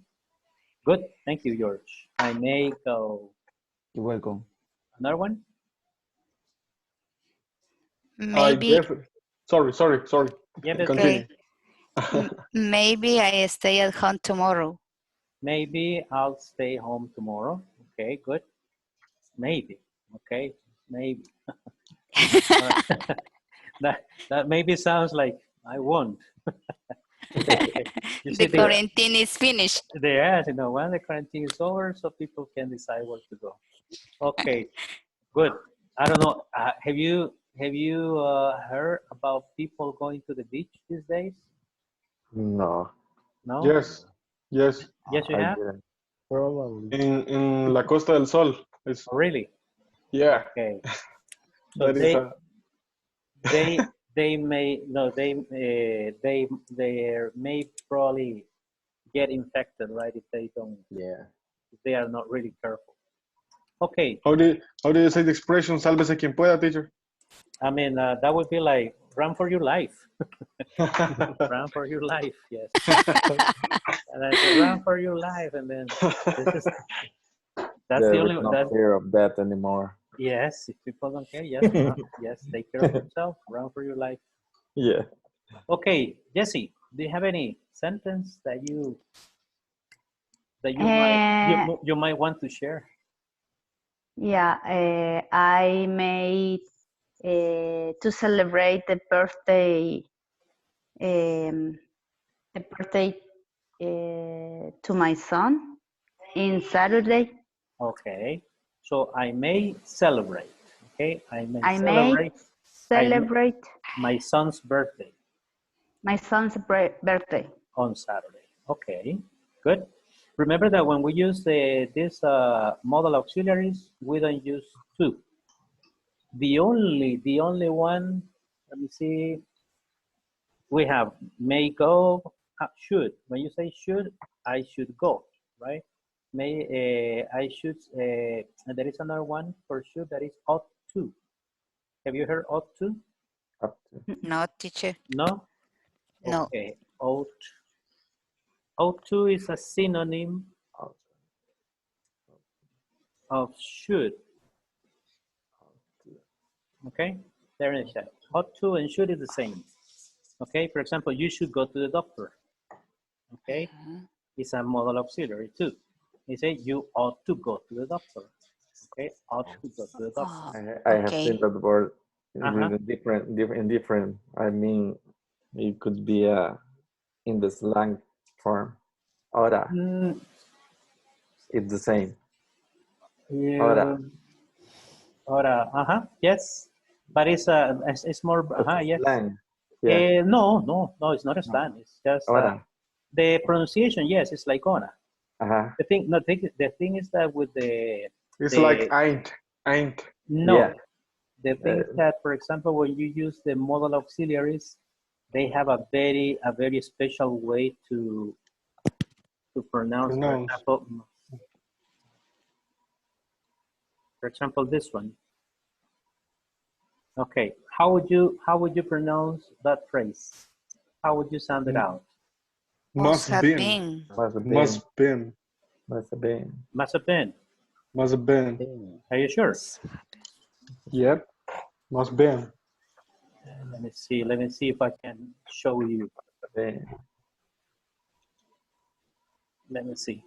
good. Thank you, George. I may go. You're welcome. Another one? Maybe. Sorry. Yeah, that's Continue. Maybe I stay at home tomorrow. Maybe I'll stay home tomorrow. Okay, good. Maybe. Okay, maybe. that maybe sounds like I won't. The quarantine is finished. Yes, you know, when the quarantine is over, so people can decide where to go. Okay, good. I don't know. Have you heard about people going to the beach these days? No. No. Yes. Yes, you I have. didn't. Probably. In La Costa del Sol. It's, Oh, really? yeah. Okay. So they may probably get infected, right? If they don't. Yeah. If they are not really careful. Okay. How do you say the expression "sálvese quien pueda," teacher? I mean, that would be like run for your life. Run for your life, yes. And I say run for your life, and then that's the only one. Not care of that anymore. Yes, if people don't care, yes, yes, take care of yourself. Run for your life. Yeah. Okay, Jesse, do you have any sentence that you might want to share? Yeah, I made to celebrate the birthday to my son in Saturday. Okay, so I may celebrate. Okay, I may celebrate my son's birthday. My son's birthday On Saturday. Okay, good. Remember that when we use these modal auxiliaries, we don't use to. The only one, let me see, we have may go, should. When you say should, I should go, right? May, I should, and there is another one for should that is ought to. Have you heard ought to? No, teacher. No? No. Okay, ought. Ought to is a synonym of should. Okay, there it is. Ought to and should is the same. Okay, for example, you should go to the doctor. Okay, it's a modal auxiliary too. You say you ought to go to the doctor. Okay, ought to go to the doctor. I have seen that word in different. I mean, it could be in the slang form. Ahora. It's the same. Yeah. Ahora. Yes, but it's more. Yes. Slang. Yeah. No, it's not a slang. It's just the pronunciation. Yes, it's like ahora. The thing is that with the. It's like ain't. No. Yeah. The thing is that, for example, when you use the modal auxiliaries, they have a very special way to pronounce. For example, this one. Okay, how would you pronounce that phrase? How would you sound it out? Must have been. Are you sure? Yep. Must been. Let me see if I can show you. Let me see.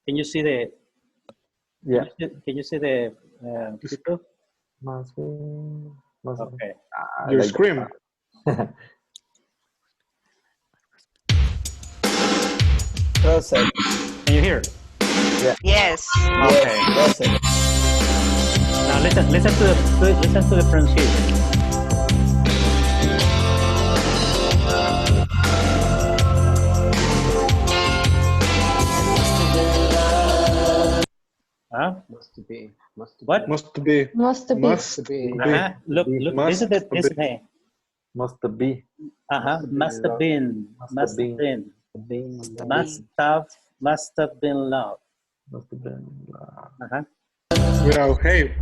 Can you see the? Yeah. Can you see the people? Must be. Okay. You scream. Can you hear? Yes. Okay. That's it. Now listen to the pronunciation. Huh? Must be. What? Must be. Must be. Must be. Look, this is the this name. Must be. Must have been. Must have been. Must have been love. Must have been. Without hey.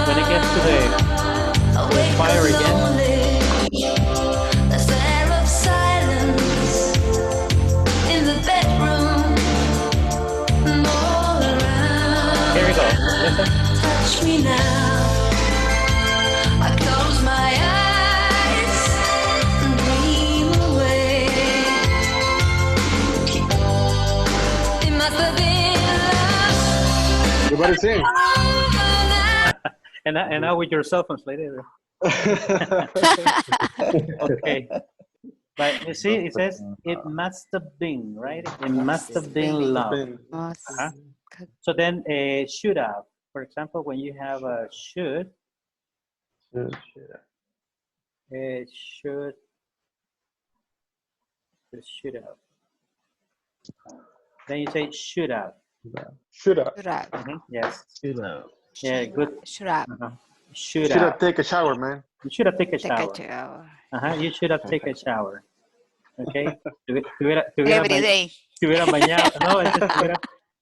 When it gets to the fire again. Here we go. Listen. Touch me now. I close my eyes and dream away. It must have been love. Everybody sing. And now with your cell phones later. Okay. But you see, it says it must have been, right? It must have been love. So then should have. For example, when you have a should have. Then you say should have. Should have. Yes. Should have. Yeah, good. Should have. Should have have. taken a shower, man. You should have taken a shower. You should have taken a shower. Okay. Every day. Te hubiera bañado. No, es que te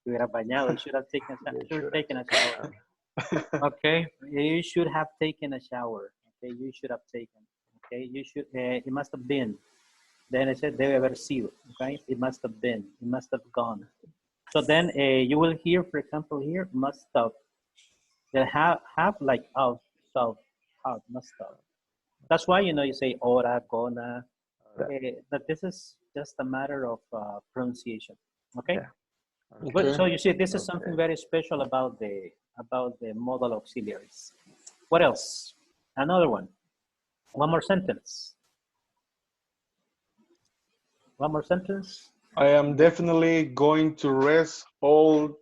hubiera bañado. You should have taken a shower. Okay. You should have taken a shower. Okay. You should have taken. Okay. You should. It must have been. Then it said debe haber sido. Okay. It must have been. It must have gone. So then you will hear, for example, here must have. They have like out, so out, must have. That's why you say ora, gonna. But this is just a matter of pronunciation. Okay. Yeah. But, so you see, this is something very special about the modal auxiliaries. What else? Another one. One more sentence. One more sentence. I am definitely going to rest all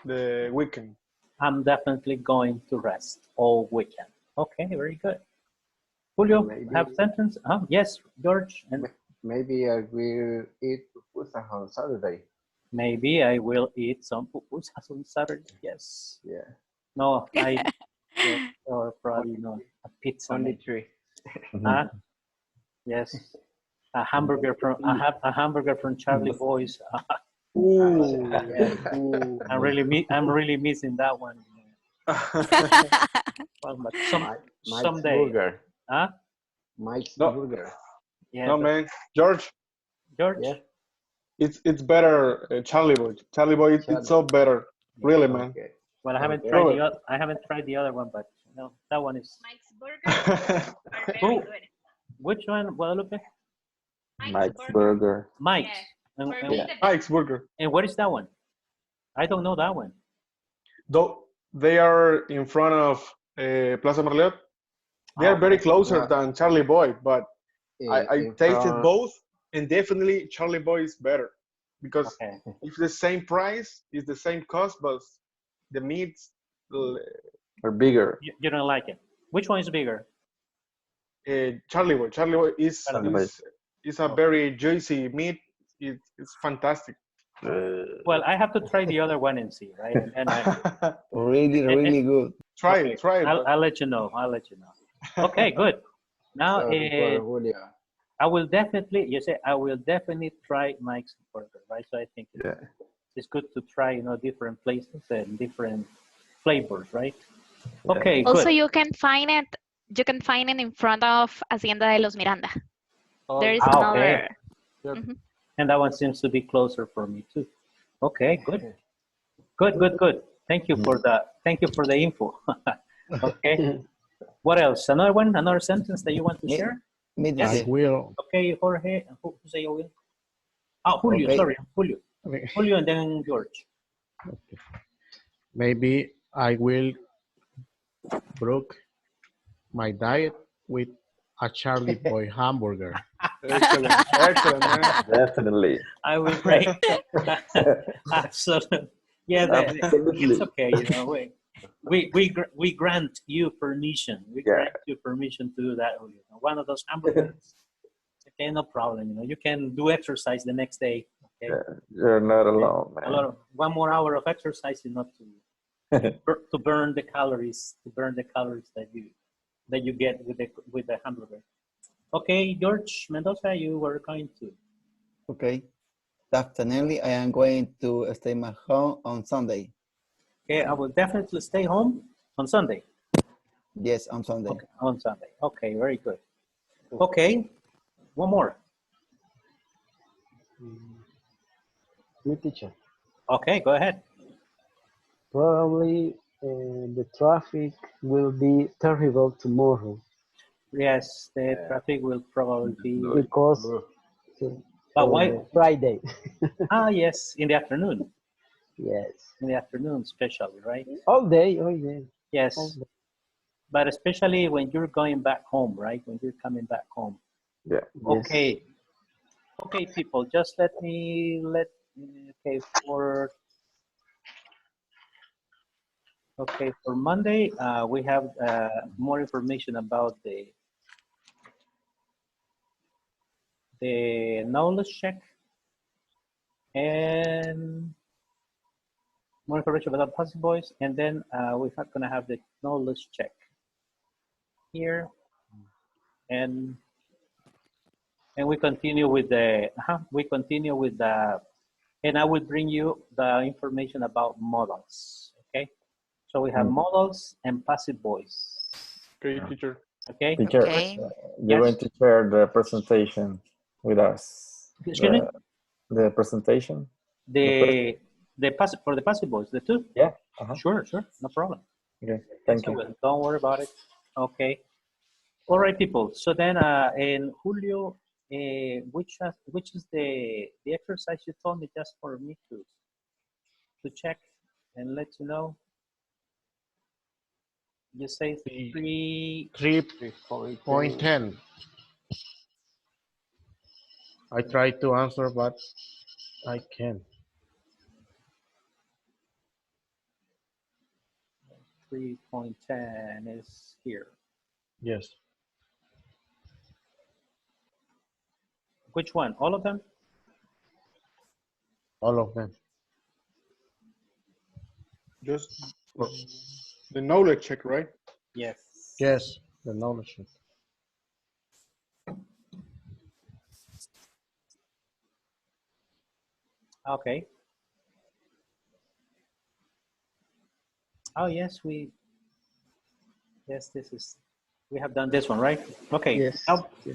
the weekend. I'm definitely going to rest all weekend. Okay, very good. Julio, have sentence? Yes, George. And maybe I will eat pupusas on Saturday. Maybe I will eat some pupusas on Saturday. Yes. Yeah. No, or probably not. A pizza. Only 3. Yes. A hamburger from Charlie Boy's. Ooh. I'm really missing that one. Well, but someday. Burger. Huh? Mike's Burger. Yeah. No, man. George. Yeah. It's better, Charlie Boy. Charlie Boy, it's so better. Really, man. Okay. Well, I haven't tried the other one, but no, that one is. Mike's Burger are very good. Which one, Guadalupe? Mike's Burger. Mike's. Yeah. Mike's Burger. And what is that one? I don't know that one. Though they are in front of Plaza Marliot. They are very closer than Charlie Boy, but I tasted both, and definitely Charlie Boy is better because it's the same price, it's the same cost, but the meats are bigger. You don't like it. Which one is bigger? Charlie Boy. Charlie Boy is a very juicy meat. It's fantastic. Well, I have to try the other one and see, right? And really good. Try it. I'll let you know. Okay, good. Now, I will definitely. You say I will definitely try Mike's Burger, right? So I think it's good to try, different places and different flavors, right? Okay. Also, good. you can find it. You can find it in front of Hacienda de los Miranda. There is Okay. another. Yep. And that one seems to be closer for me too. Okay, good. Good. Thank you for the info. Okay. What else? Another sentence that you want to share? I will. Okay, Jorge. Who say you will? Oh, Julio, Okay. sorry, Julio. Julio and then George. Okay. Maybe I will broke my diet with a Charlie Boy hamburger. Excellent, excellent, man. Definitely. I will break. Absolutely. Yeah, it's okay. You know, we grant you permission. We grant you permission to do that. Julio. One of those hamburgers. Okay, no problem. You know, you can do exercise the next day. Okay, You're not alone, man. One more hour of exercise is not to burn the calories. To burn the calories that you get with the hamburger. Okay, George Mendoza, you were going to. Okay. Definitely, I am going to stay at home on Sunday. Okay, I will definitely stay home on Sunday. Yes, on Sunday. Okay, on Sunday. Okay, very good. Okay, one more. Good teacher. Okay, go ahead. Probably the traffic will be terrible tomorrow. Yes, the traffic will probably be because but why? Friday. Yes, in the afternoon. Yes. In the afternoon, especially, right? All day, all day. Yes. All day. But especially when you're going back home, right? When you're coming back home. Yeah. Okay. Yes. Okay, people, just okay, for Monday, we have more information about the knowledge check and more information about Pussy Boys, and then we're going to have the knowledge check here, and we continue with the and I will bring you the information about modals. Okay, so we have modals and passive voice. Okay, teacher. Okay. Teacher, Okay. you're going to share the presentation with us. Excuse me? The presentation. For the passive voice, the two. Yeah. Sure, no problem. Okay. Thank you. Don't worry about it. Okay. All right, people. So then, in Julio, which is the exercise you told me just for me to check and let you know? You say 3.10. I try to answer, but I can't. 3.10 is here. Yes. Which one? All of them? All of them. Just the knowledge check, right? Yes. Yes, the knowledge check. Okay. Oh, yes, we have done this one, right? Okay. Yes.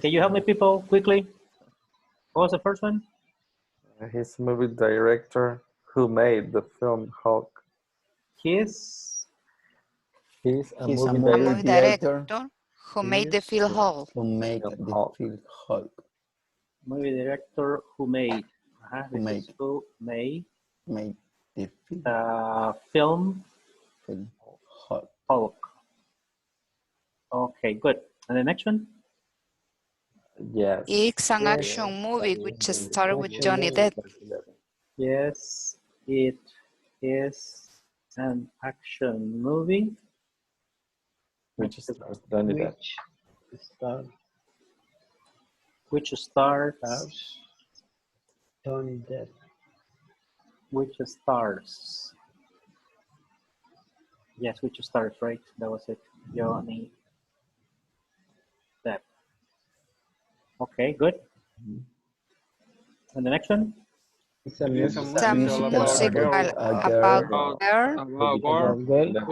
Can you help me, people, quickly? What was the first one? He's a movie director who made the film Hulk. He's a movie director who made the film Hulk. Who made the film Hulk. Movie director who made. Who made the film Hulk. Okay, good. And the next one? Yes. It's an action movie which started with Johnny Depp. Yes, it is an action movie. Which stars Johnny Depp. Which stars Johnny Depp. Which stars? Yes, which stars, right? That was it. Johnny Depp. Okay, good. And the next one? It's a musical about a girl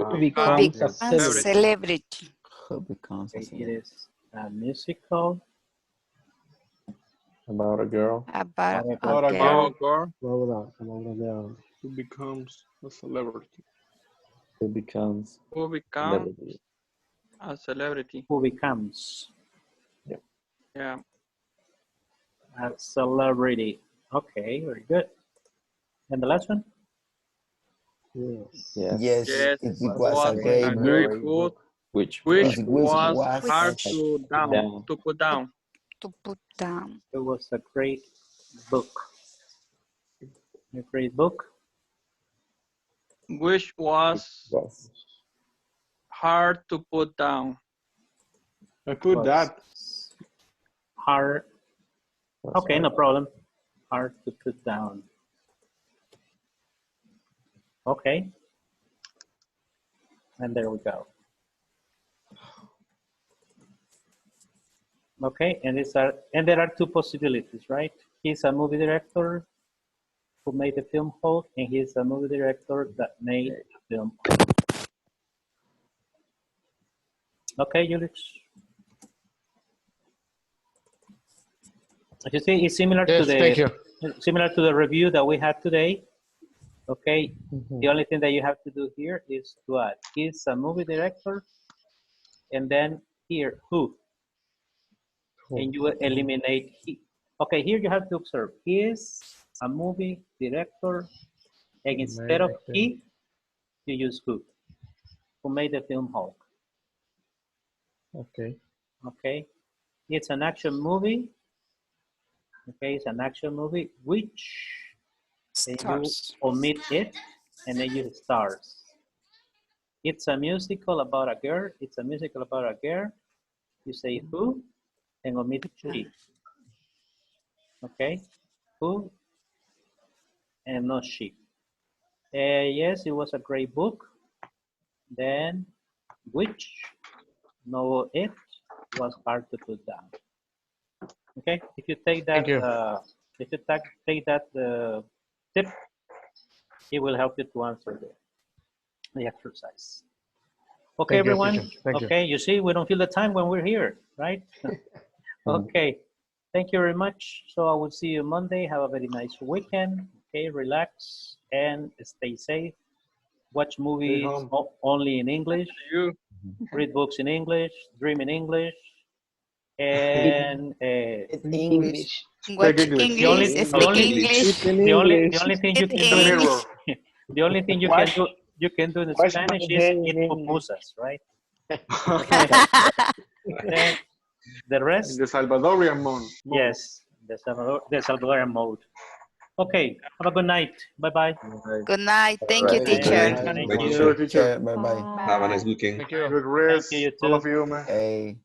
who becomes a celebrity. Who becomes a It is a musical about a girl. About a girl. Who becomes a celebrity. Who becomes a celebrity. Who becomes Yeah. a celebrity. Okay, very good. And the last one? Yes. Yes, it was a great book, which was hard to to put down. To put down. It was a great book. A great book. Which was hard to put down. I put that. Hard. Okay, no problem. Hard to put down. Okay. And there we go. Okay, and there are two possibilities, right? He's a movie director who made the film Hulk, and he's a movie director that made the film Hulk. Okay, Julius. As you see, it's similar to the review that we had today. Okay, the only thing that you have to do here is to add, he's a movie director, and then here, who? And you eliminate he. Okay, here you have to observe, he is a movie director, and instead of he, you use who made the film Hulk. Okay. Okay, it's an action movie. Okay, it's an action movie, which then you omit it, and then you stars. It's a musical about a girl. It's a musical about a girl. You say who, and omit she. Okay, who, and not she. Yes, it was a great book. Then, which, no, it was hard to put down. Okay, if you take that, take that tip, it will help you to answer the exercise. Okay, Thank you, everyone. teacher. Thank You see, we don't feel the time when we're here, right? Okay, thank you very much. So I will see you Monday. Have a very nice weekend. Okay, relax and stay safe. Watch movies only in English. Read books in English. Dream in English. And English. Watch English, speak English. The only thing you can do. The only thing you can do in Spanish is eat pupusas, right? Then the rest. The Salvadorian mode. Yes, the Salvadorian mode. Okay, have a good night. Bye-bye. Good night. Thank you, teacher. Thank you, teacher. Bye-bye. Have a nice weekend. Thank you. Good rest. Thank you, all of you, man. Hey.